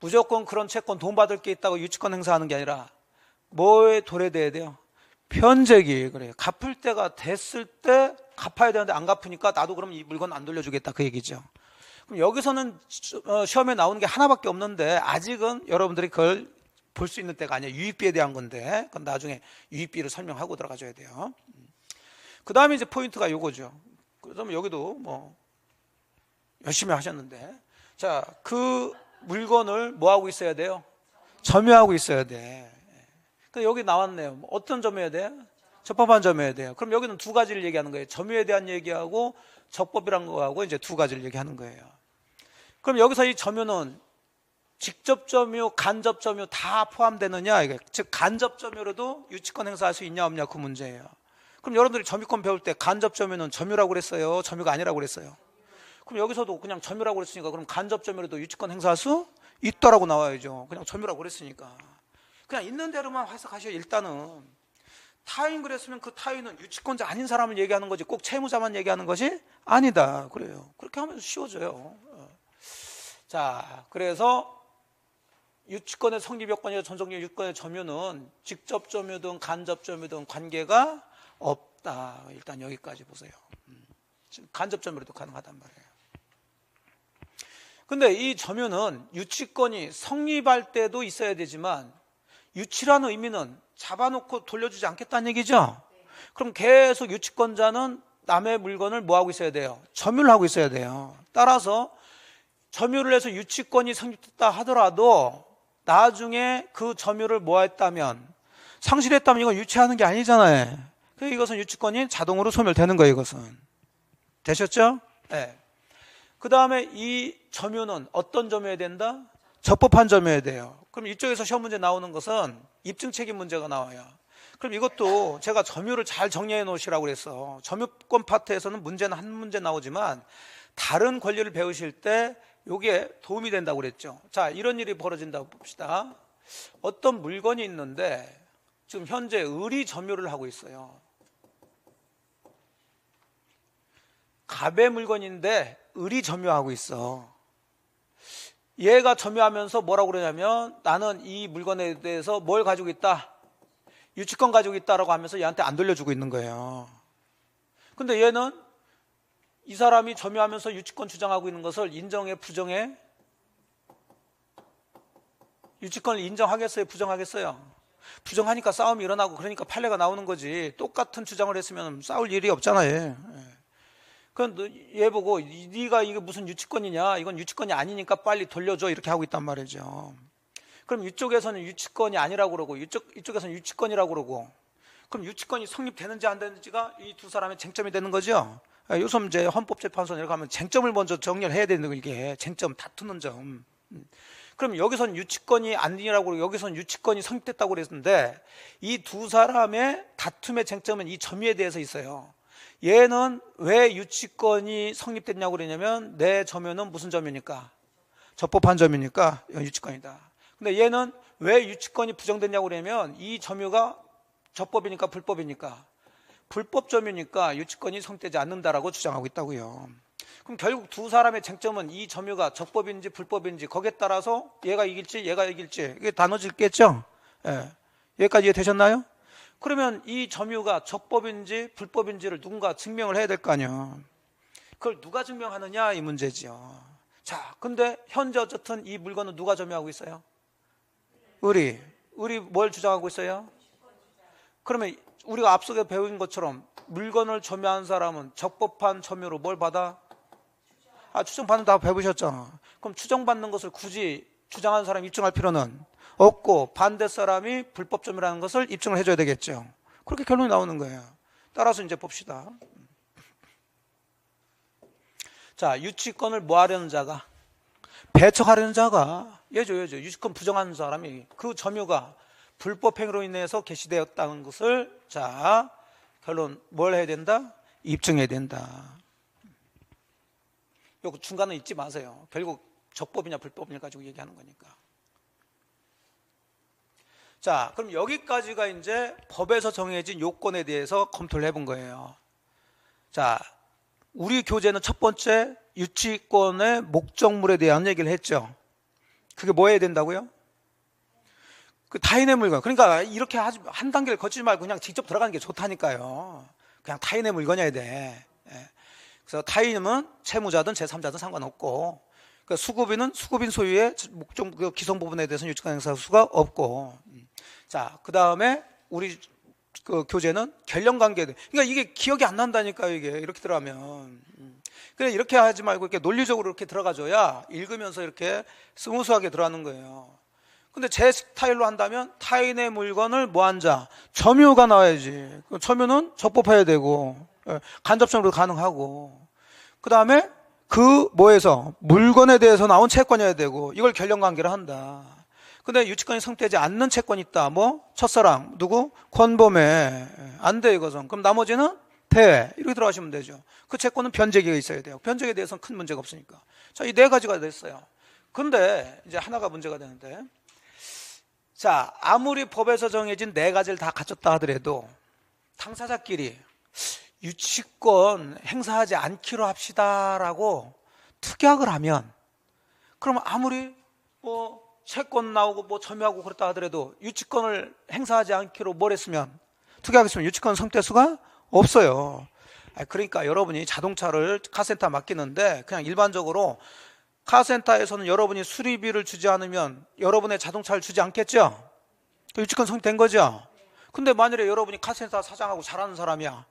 무조건 그런 채권 돈 받을 게 있다고 유치권 행사하는 게 아니라 뭐에 도래돼야 돼요? 변제기. 그래요. 갚을 때가 됐을 때 갚아야 되는데 안 갚으니까 나도 그럼 이 물건 안 돌려주겠다, 그 얘기죠. 그럼 여기서는 시험에 나오는 게 하나밖에 없는데 아직은 여러분들이 그걸 볼 수 있는 때가 아니에요. 유익비에 대한 건데 그건 나중에 유익비를 설명하고 들어가줘야 돼요. 그 다음에 이제 포인트가 요거죠. 그러면 여기도 뭐 열심히 하셨는데, 자, 그 물건을 뭐 하고 있어야 돼요? 점유하고 있어야 돼. 그러니까 여기 나왔네요. 어떤 점유해야 돼? 적법한 점유해야 돼요. 그럼 여기는 두 가지를 얘기하는 거예요. 점유에 대한 얘기하고 적법이란 거하고 이제 두 가지를 얘기하는 거예요. 그럼 여기서 이 점유는 직접 점유, 간접 점유 다 포함되느냐? 즉 간접 점유로도 유치권 행사할 수 있냐 없냐, 그 문제예요. 그럼 여러분들이 점유권 배울 때 간접 점유는 점유라고 그랬어요? 점유가 아니라고 그랬어요? 그럼 여기서도 그냥 점유라고 그랬으니까 그럼 간접 점유로도 유치권 행사할 수 있다라고 나와야죠. 그냥 점유라고 그랬으니까. 그냥 있는 대로만 해석하셔요. 일단은 타인 그랬으면 그 타인은 유치권자 아닌 사람을 얘기하는 거지 꼭 채무자만 얘기하는 것이 아니다. 그래요. 그렇게 하면 쉬워져요. 자, 그래서 유치권의 성립 요건이나 전속력 유치권의 점유는 직접 점유든 간접 점유든 관계가 없다. 일단 여기까지 보세요. 간접 점유로도 가능하단 말이에요. 근데 이 점유는 유치권이 성립할 때도 있어야 되지만 유치라는 의미는 잡아놓고 돌려주지 않겠다는 얘기죠. 그럼 계속 유치권자는 남의 물건을 뭐하고 있어야 돼요? 점유를 하고 있어야 돼요. 따라서 점유를 해서 유치권이 성립됐다 하더라도 나중에 그 점유를 뭐 했다면, 상실했다면 이건 유치하는 게 아니잖아요. 그래서 이것은 유치권이 자동으로 소멸되는 거예요. 이것은. 되셨죠? 네. 그 다음에 이 점유는 어떤 점유해야 된다? 적법한 점유해야 돼요. 그럼 이쪽에서 시험 문제 나오는 것은 입증 책임 문제가 나와요. 그럼 이것도 제가 점유를 잘 정리해 놓으시라고 그랬어. 점유권 파트에서는 문제는 한 문제 나오지만 다른 권리를 배우실 때 이게 도움이 된다고 그랬죠. 자, 이런 일이 벌어진다고 봅시다. 어떤 물건이 있는데 지금 현재 을이 점유를 하고 있어요. 갑의 물건인데 을이 점유하고 있어. 얘가 점유하면서 뭐라고 그러냐면 나는 이 물건에 대해서 뭘 가지고 있다? 유치권 가지고 있다라고 하면서 얘한테 안 돌려주고 있는 거예요. 근데 얘는 이 사람이 점유하면서 유치권 주장하고 있는 것을 인정해, 부정해? 유치권을 인정하겠어요, 부정하겠어요? 부정하니까 싸움이 일어나고 그러니까 판례가 나오는 거지. 똑같은 주장을 했으면 싸울 일이 없잖아요. 그럼 얘 보고 네가 이게 무슨 유치권이냐, 이건 유치권이 아니니까 빨리 돌려줘, 이렇게 하고 있단 말이죠. 그럼 이쪽에서는 유치권이 아니라고 그러고 이쪽에서는 유치권이라고 그러고, 그럼 유치권이 성립되는지 안 되는지가 이 두 사람의 쟁점이 되는 거죠. 요즘 이제 헌법재판소에 가면 쟁점을 먼저 정리를 해야 되는 거, 이게 쟁점, 다투는 점. 그럼 여기선 유치권이 아니라고 그러고 여기선 유치권이 성립됐다고 그랬는데, 이 두 사람의 다툼의 쟁점은 이 점유에 대해서 있어요. 얘는 왜 유치권이 성립됐냐고 그러냐면, 내 점유는 무슨 점유니까? 적법한 점유니까 유치권이다. 근데 얘는 왜 유치권이 부정됐냐고 그러냐면, 이 점유가 적법이니까 불법이니까? 불법 점유니까 유치권이 성립되지 않는다라고 주장하고 있다고요. 그럼 결국 두 사람의 쟁점은 이 점유가 적법인지 불법인지, 거기에 따라서 얘가 이길지 얘가 이길지 이게 나눠질겠죠. 예. 여기까지 이해되셨나요? 그러면 이 점유가 적법인지 불법인지를 누군가 증명을 해야 될 거 아니에요. 그걸 누가 증명하느냐, 이 문제지요. 자, 근데 현재 어쨌든 이 물건은 누가 점유하고 있어요? 우리 뭘 주장하고 있어요? 그러면 우리가 앞서게 배운 것처럼 물건을 점유한 사람은 적법한 점유로 뭘 받아? 추정받는 다 배우셨잖아. 그럼 추정받는 것을 굳이 주장하는 사람이 입증할 필요는 없고, 반대 사람이 불법 점유라는 것을 입증을 해줘야 되겠죠. 그렇게 결론이 나오는 거예요. 따라서 이제 봅시다. 자, 유치권을 뭐 하려는 자가? 배척하려는 자가, 예죠. 유치권 부정하는 사람이 그 점유가 불법 행위로 인해서 개시되었다는 것을, 자, 결론 뭘 해야 된다? 입증해야 된다. 요 중간은 잊지 마세요. 결국 적법이냐 불법이냐 가지고 얘기하는 거니까. 자, 그럼 여기까지가 이제 법에서 정해진 요건에 대해서 검토를 해본 거예요. 자, 우리 교재는 첫 번째 유치권의 목적물에 대한 얘기를 했죠. 그게 뭐 해야 된다고요? 그 타인의 물건. 그러니까 이렇게 한 단계를 거치지 말고 그냥 직접 들어가는 게 좋다니까요. 그냥 타인의 물건이어야 돼. 그래서 타인은 채무자든 제3자든 상관없고, 그러니까 수급인은 수급인 소유의 목적 그 기성 부분에 대해서는 유치권 행사할 수가 없고. 자, 그 다음에 우리 그 교재는 결령 관계에 대해. 그러니까 이게 기억이 안 난다니까요. 이게 이렇게 들어가면. 그래, 이렇게 하지 말고 이렇게 논리적으로 이렇게 들어가줘야 읽으면서 이렇게 스무스하게 들어가는 거예요. 근데 제 스타일로 한다면 타인의 물건을 뭐 한 자, 점유가 나와야지. 점유는 적법해야 되고, 간접적으로 가능하고, 그 다음에 그 뭐에서 물건에 대해서 나온 채권이어야 되고, 이걸 결령관계를 한다. 근데 유치권이 성립되지 않는 채권이 있다. 뭐 첫사랑 누구? 권범에. 안 돼, 이것은. 그럼 나머지는 대, 이렇게 들어가시면 되죠. 그 채권은 변제기가 있어야 돼요. 변제기에 대해서는 큰 문제가 없으니까. 자, 이 네 가지가 됐어요. 근데 이제 하나가 문제가 되는데, 자, 아무리 법에서 정해진 네 가지를 다 갖췄다 하더라도 당사자끼리 유치권 행사하지 않기로 합시다라고 특약을 하면, 그러면 아무리 뭐 채권 나오고 뭐 점유하고 그랬다 하더라도 유치권을 행사하지 않기로 뭘 했으면, 특약했으면 유치권 성립될 수가 없어요. 그러니까 여러분이 자동차를 카센터 맡기는데 그냥 일반적으로 카센터에서는 여러분이 수리비를 주지 않으면 여러분의 자동차를 주지 않겠죠? 유치권 성립된 거죠? 근데 만일에 여러분이 카센터 사장하고 잘하는 사람이야.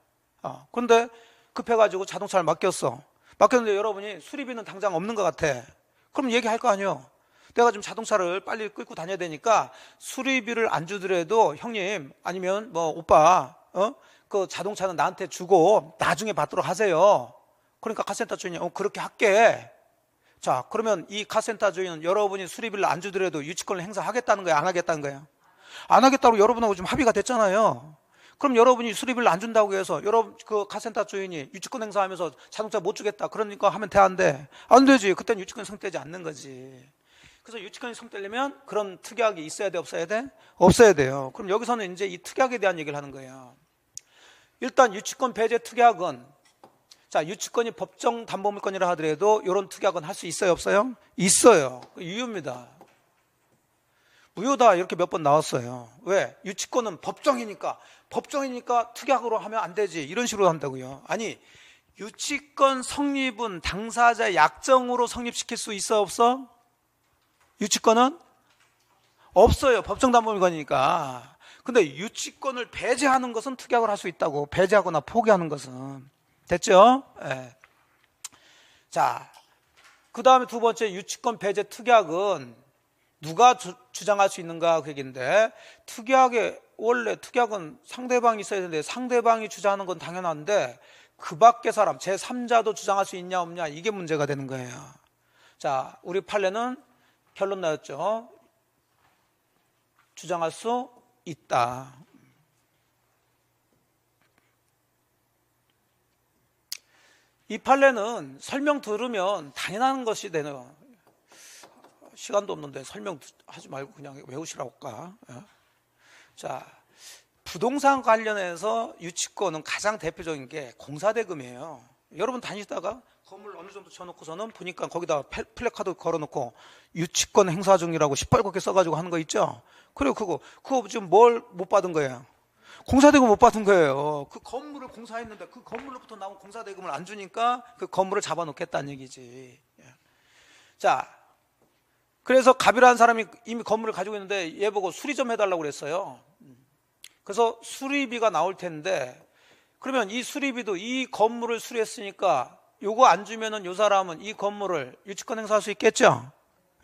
근데 급해가지고 자동차를 맡겼는데 여러분이 수리비는 당장 없는 것 같아. 그럼 얘기할 거 아니에요. 내가 좀 자동차를 빨리 끌고 다녀야 되니까 수리비를 안 주더라도 형님, 아니면 뭐 오빠, 그 자동차는 나한테 주고 나중에 받도록 하세요. 그러니까 카센터 주인이 그렇게 할게. 자, 그러면 이 카센터 주인은 여러분이 수리비를 안 주더라도 유치권을 행사하겠다는 거야, 안 하겠다는 거야? 안 하겠다고 여러분하고 지금 합의가 됐잖아요. 그럼 여러분이 수리비를 안 준다고 해서 여러분 그 카센터 주인이 유치권 행사하면서 자동차 못 주겠다 그러니까 하면 돼, 안 돼? 안 되지. 그때는 유치권이 성립되지 않는 거지. 그래서 유치권이 성립되려면 그런 특약이 있어야 돼, 없어야 돼? 없어야 돼요. 그럼 여기서는 이제 이 특약에 대한 얘기를 하는 거예요. 일단 유치권 배제 특약은, 자, 유치권이 법정 담보물권이라 하더라도 이런 특약은 할 수 있어요, 없어요? 있어요. 유효입니다. 무효다 이렇게 몇 번 나왔어요. 왜? 유치권은 법정이니까 특약으로 하면 안 되지, 이런 식으로 한다고요. 아니, 유치권 성립은 당사자의 약정으로 성립시킬 수 있어, 없어? 유치권은 없어요. 법정 담보물권이니까. 근데 유치권을 배제하는 것은 특약을 할 수 있다고. 배제하거나 포기하는 것은. 됐죠? 예. 자, 그 다음에 두 번째 유치권 배제 특약은 누가 주장할 수 있는가 그 얘기인데, 원래 특약은 상대방이 있어야 되는데 상대방이 주장하는 건 당연한데 그 밖의 사람, 제3자도 주장할 수 있냐 없냐, 이게 문제가 되는 거예요. 자, 우리 판례는 결론 나였죠. 주장할 수 있다. 이 판례는 설명 들으면 당연한 것이 되네요. 시간도 없는데 설명하지 말고 그냥 외우시라고 할까. 자, 부동산 관련해서 유치권은 가장 대표적인 게 공사대금이에요. 여러분 다니시다가 건물 어느 정도 쳐놓고서는 보니까 거기다 플래카드 걸어놓고 유치권 행사 중이라고 시뻘겋게 써가지고 하는 거 있죠. 그리고 그거 지금 뭘 못 받은 거예요? 공사대금 못 받은 거예요. 그 건물을 공사했는데 그 건물로부터 나온 공사대금을 안 주니까 그 건물을 잡아놓겠다는 얘기지. 자, 그래서 갑이라는 사람이 이미 건물을 가지고 있는데 얘 보고 수리 좀 해달라고 그랬어요. 그래서 수리비가 나올 텐데, 그러면 이 수리비도 이 건물을 수리했으니까 요거 안 주면은 요 사람은 이 건물을 유치권 행사할 수 있겠죠?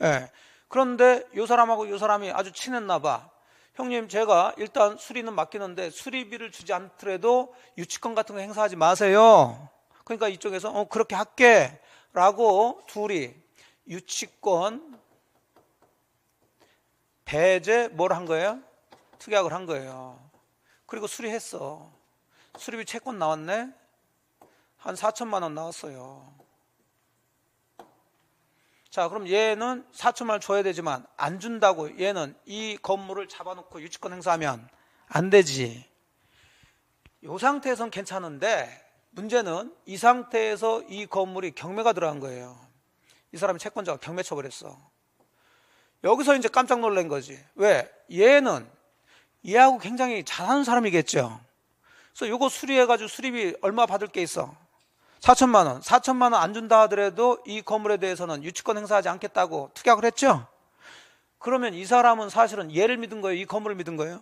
예. 그런데 요 사람하고 요 사람이 아주 친했나 봐. 형님, 제가 일단 수리는 맡기는데 수리비를 주지 않더라도 유치권 같은 거 행사하지 마세요. 그러니까 이쪽에서 그렇게 할게 라고 둘이 유치권 배제 뭘 한 거예요? 특약을 한 거예요. 그리고 수리했어. 수리비 채권 나왔네? 한 4천만 원 나왔어요. 자, 그럼 얘는 4천만 원 줘야 되지만 안 준다고 얘는 이 건물을 잡아놓고 유치권 행사하면 안 되지. 이 상태에서는 괜찮은데 문제는 이 상태에서 이 건물이 경매가 들어간 거예요. 이 사람이 채권자가 경매 쳐버렸어. 여기서 이제 깜짝 놀란 거지. 왜? 얘는 얘하고 굉장히 잘하는 사람이겠죠. 그래서 요거 수리해가지고 수리비 얼마 받을 게 있어? 4천만 원. 4천만 원 안 준다 하더라도 이 건물에 대해서는 유치권 행사하지 않겠다고 특약을 했죠. 그러면 이 사람은 사실은 얘를 믿은 거예요? 이 건물을 믿은 거예요?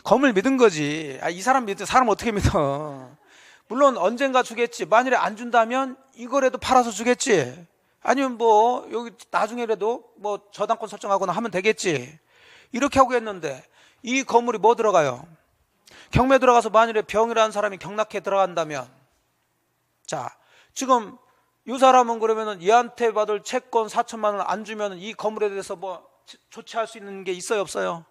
건물 믿은 거지. 이 사람 믿어. 사람 어떻게 믿어? 물론 언젠가 주겠지. 만일에 안 준다면 이거라도 팔아서 주겠지. 아니면 뭐 여기 나중에라도 뭐 저당권 설정하거나 하면 되겠지. 이렇게 하고 했는데 이 건물이 뭐 들어가요? 경매 들어가서 만일에 병이라는 사람이 경락해 들어간다면, 자, 지금 이 사람은 그러면은 얘한테 받을 채권 4천만 원 안 주면 이 건물에 대해서 뭐 조치할 수 있는 게 있어요, 없어요?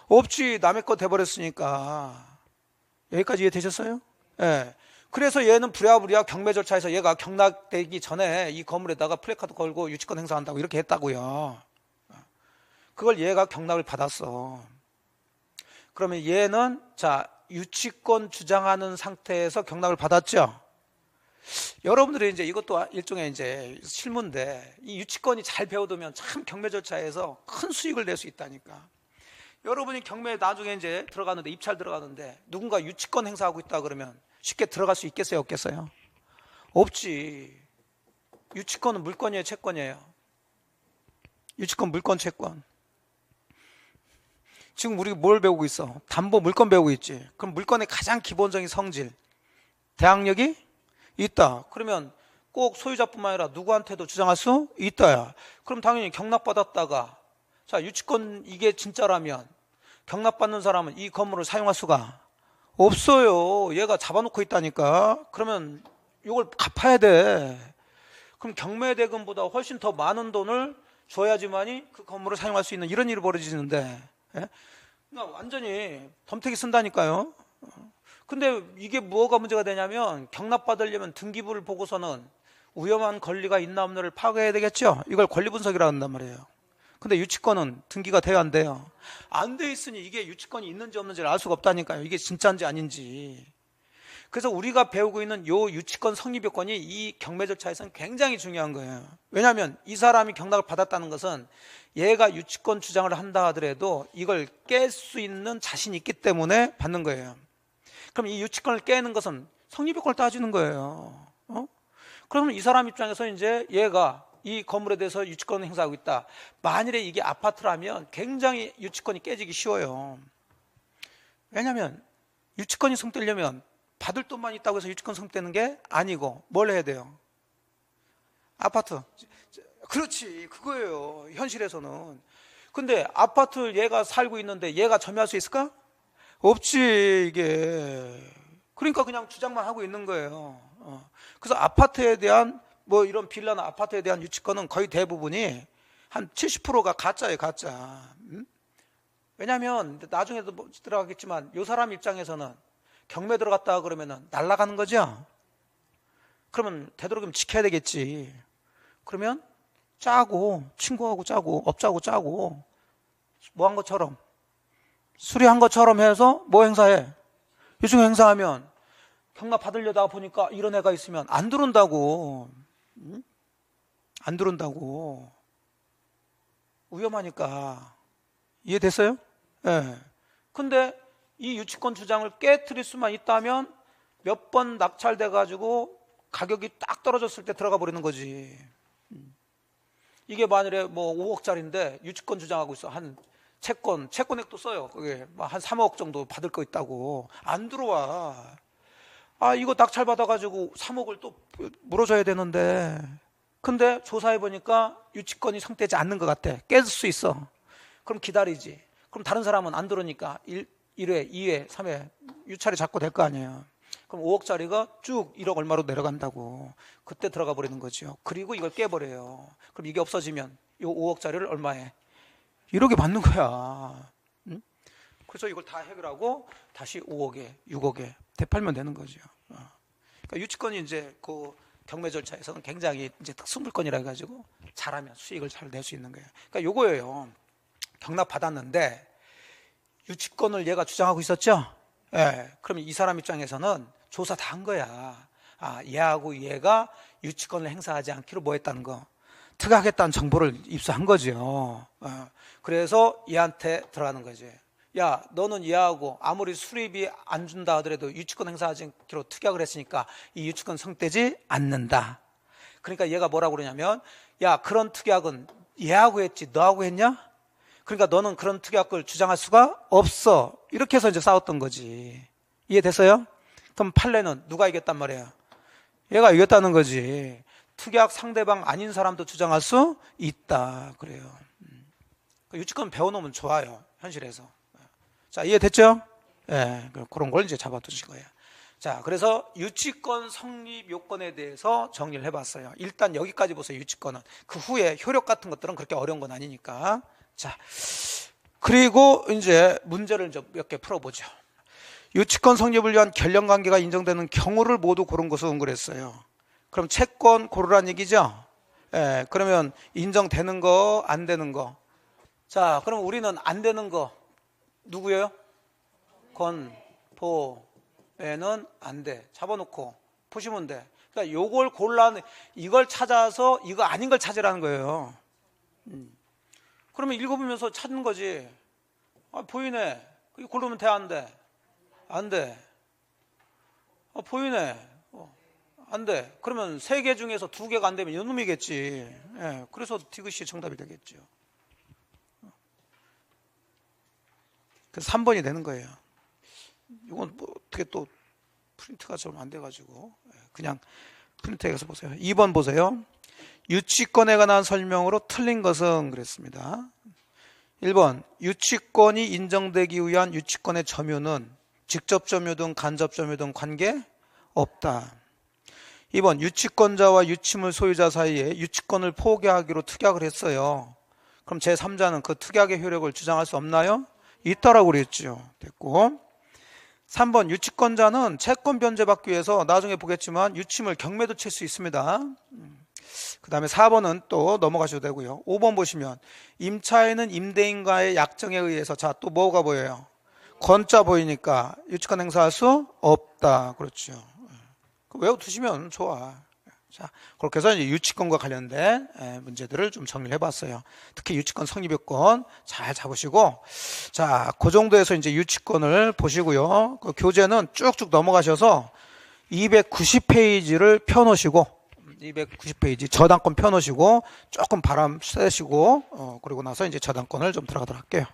없지. 남의 거 돼버렸으니까. 여기까지 이해되셨어요? 예. 그래서 얘는 부랴부랴 경매 절차에서 얘가 경락되기 전에 이 건물에다가 플래카드 걸고 유치권 행사한다고 이렇게 했다고요. 그걸 얘가 경락을 받았어. 그러면 얘는 자, 유치권 주장하는 상태에서 경락을 받았죠. 여러분들이 이제 이것도 일종의 이제 실무인데, 이 유치권이 잘 배워두면 참 경매 절차에서 큰 수익을 낼 수 있다니까. 여러분이 경매에 나중에 이제 들어가는데, 입찰 들어가는데 누군가 유치권 행사하고 있다 그러면 쉽게 들어갈 수 있겠어요, 없겠어요? 없지. 유치권은 물권이에요, 채권이에요? 유치권, 물권, 채권. 지금 우리 뭘 배우고 있어? 담보 물권 배우고 있지. 그럼 물권의 가장 기본적인 성질, 대항력이 있다. 그러면 꼭 소유자뿐만 아니라 누구한테도 주장할 수 있다야. 그럼 당연히 경락받았다가, 자, 유치권 이게 진짜라면 경락받는 사람은 이 건물을 사용할 수가 없어요. 얘가 잡아놓고 있다니까. 그러면 이걸 갚아야 돼. 그럼 경매대금보다 훨씬 더 많은 돈을 줘야지만이 그 건물을 사용할 수 있는 이런 일이 벌어지는데, 예? 그러니까 완전히 덤태기 쓴다니까요. 근데 이게 뭐가 문제가 되냐면, 경락받으려면 등기부를 보고서는 위험한 권리가 있나 없나를 파악해야 되겠죠. 이걸 권리분석이라고 한단 말이에요. 근데 유치권은 등기가 돼야 안 돼요. 안 돼 있으니 이게 유치권이 있는지 없는지를 알 수가 없다니까요. 이게 진짜인지 아닌지. 그래서 우리가 배우고 있는 요 유치권 성립 요건이 이 경매 절차에서는 굉장히 중요한 거예요. 왜냐하면 이 사람이 경락을 받았다는 것은 얘가 유치권 주장을 한다 하더라도 이걸 깰 수 있는 자신이 있기 때문에 받는 거예요. 그럼 이 유치권을 깨는 것은 성립 요건을 따지는 거예요. 그러면 이 사람 입장에서 이제 얘가 이 건물에 대해서 유치권을 행사하고 있다. 만일에 이게 아파트라면 굉장히 유치권이 깨지기 쉬워요. 왜냐하면 유치권이 승되려면 받을 돈만 있다고 해서 유치권 승되는 게 아니고 뭘 해야 돼요? 아파트. 그렇지, 그거예요. 현실에서는. 근데 아파트를 얘가 살고 있는데 얘가 점유할 수 있을까? 없지, 이게. 그러니까 그냥 주장만 하고 있는 거예요. 그래서 아파트에 대한 뭐 이런 빌라나 아파트에 대한 유치권은 거의 대부분이 한 70%가 가짜예요, 가짜. 왜냐하면 나중에도 뭐 들어가겠지만 이 사람 입장에서는 경매 들어갔다 그러면은 날아가는 거죠. 그러면 되도록이면 지켜야 되겠지. 그러면 짜고 친구하고 짜고 업자하고 짜고 뭐 한 것처럼 수리한 것처럼 해서 뭐 행사해? 유치권 행사하면 경납 받으려다가 보니까 이런 애가 있으면 안 들어온다고. 안 들어온다고. 위험하니까. 이해됐어요? 예. 네. 근데 이 유치권 주장을 깨트릴 수만 있다면 몇 번 낙찰돼 가지고 가격이 딱 떨어졌을 때 들어가 버리는 거지. 이게 만일에 뭐 5억짜리인데 유치권 주장하고 있어. 한 채권액도 써요. 그게 한 3억 정도 받을 거 있다고. 안 들어와. 아, 이거 낙찰 받아가지고 3억을 또 물어줘야 되는데. 근데 조사해 보니까 유치권이 성되지 않는 것 같아. 깨질 수 있어. 그럼 기다리지. 그럼 다른 사람은 안 들으니까 1회, 2회, 3회 유찰이 자꾸 될 거 아니에요. 그럼 5억짜리가 쭉 1억 얼마로 내려간다고. 그때 들어가 버리는 거죠. 그리고 이걸 깨버려요. 그럼 이게 없어지면 이 5억짜리를 얼마에? 1억에 받는 거야. 응? 그래서 이걸 다 해결하고 다시 5억에, 6억에 되팔면 되는 거죠. 그러니까 유치권이 이제 그 경매 절차에서는 굉장히 이제 특수물건이라 해가지고 잘하면 수익을 잘 낼 수 있는 거예요. 그러니까 요거예요. 경납 받았는데 유치권을 얘가 주장하고 있었죠? 예. 그러면 이 사람 입장에서는 조사 다 한 거야. 아, 얘하고 얘가 유치권을 행사하지 않기로 뭐 했다는 거. 특약했다는 정보를 입수한 거죠. 그래서 얘한테 들어가는 거지. 야, 너는 얘하고 아무리 수리비 안 준다 하더라도 유치권 행사하지 않기로 특약을 했으니까 이 유치권 성되지 않는다. 그러니까 얘가 뭐라고 그러냐면, 야, 그런 특약은 얘하고 했지 너하고 했냐? 그러니까 너는 그런 특약을 주장할 수가 없어. 이렇게 해서 이제 싸웠던 거지. 이해됐어요? 그럼 판례는 누가 이겼단 말이야? 얘가 이겼다는 거지. 특약 상대방 아닌 사람도 주장할 수 있다. 그래요. 유치권 배워놓으면 좋아요. 현실에서. 자, 이해됐죠? 예, 그런 걸 이제 잡아두신 거예요. 자, 그래서 유치권 성립 요건에 대해서 정리를 해봤어요. 일단 여기까지 보세요. 유치권은. 그 후에 효력 같은 것들은 그렇게 어려운 건 아니니까. 자, 그리고 이제 문제를 좀 몇 개 풀어보죠. 유치권 성립을 위한 결연관계가 인정되는 경우를 모두 고른 것은 그랬어요. 그럼 채권 고르란 얘기죠? 예, 그러면 인정되는 거, 안 되는 거. 자, 그럼 우리는 안 되는 거. 누구예요? 건포에는 안 돼. 잡아놓고 보시면 돼. 그러니까 요걸 이걸 찾아서 이거 아닌 걸 찾으라는 거예요. 그러면 읽어보면서 찾는 거지. 아, 보이네. 고르면 돼, 안 돼? 안 돼. 아, 보이네. 안 돼. 그러면 3개 중에서 2개가 안 되면 이놈이겠지. 예, 그래서 디귿이 정답이 되겠죠. 그래서 3번이 되는 거예요. 이건 뭐 어떻게 또 프린트가 좀 안 돼가지고 그냥 프린트해서 보세요. 2번 보세요. 유치권에 관한 설명으로 틀린 것은 그랬습니다. 1번 유치권이 인정되기 위한 유치권의 점유는 직접 점유 등 간접 점유 등 관계 없다. 2번 유치권자와 유치물 소유자 사이에 유치권을 포기하기로 특약을 했어요. 그럼 제3자는 그 특약의 효력을 주장할 수 없나요? 있다라고 그랬죠. 됐고 3번 유치권자는 채권 변제받기 위해서 나중에 보겠지만 유치물 경매도 칠 수 있습니다. 그 다음에 4번은 또 넘어가셔도 되고요. 5번 보시면 임차인은 임대인과의 약정에 의해서 자, 또 뭐가 보여요? 건자 보이니까 유치권 행사할 수 없다. 그렇죠. 외워두시면 좋아. 자, 그렇게 해서 이제 유치권과 관련된 문제들을 좀 정리를 해봤어요. 특히 유치권 성립요건 잘 잡으시고, 자, 그 정도에서 이제 유치권을 보시고요. 그 교재는 쭉쭉 넘어가셔서 290페이지를 펴놓으시고, 290페이지 저당권 펴놓으시고, 조금 바람 쐬시고, 그리고 나서 이제 저당권을 좀 들어가도록 할게요.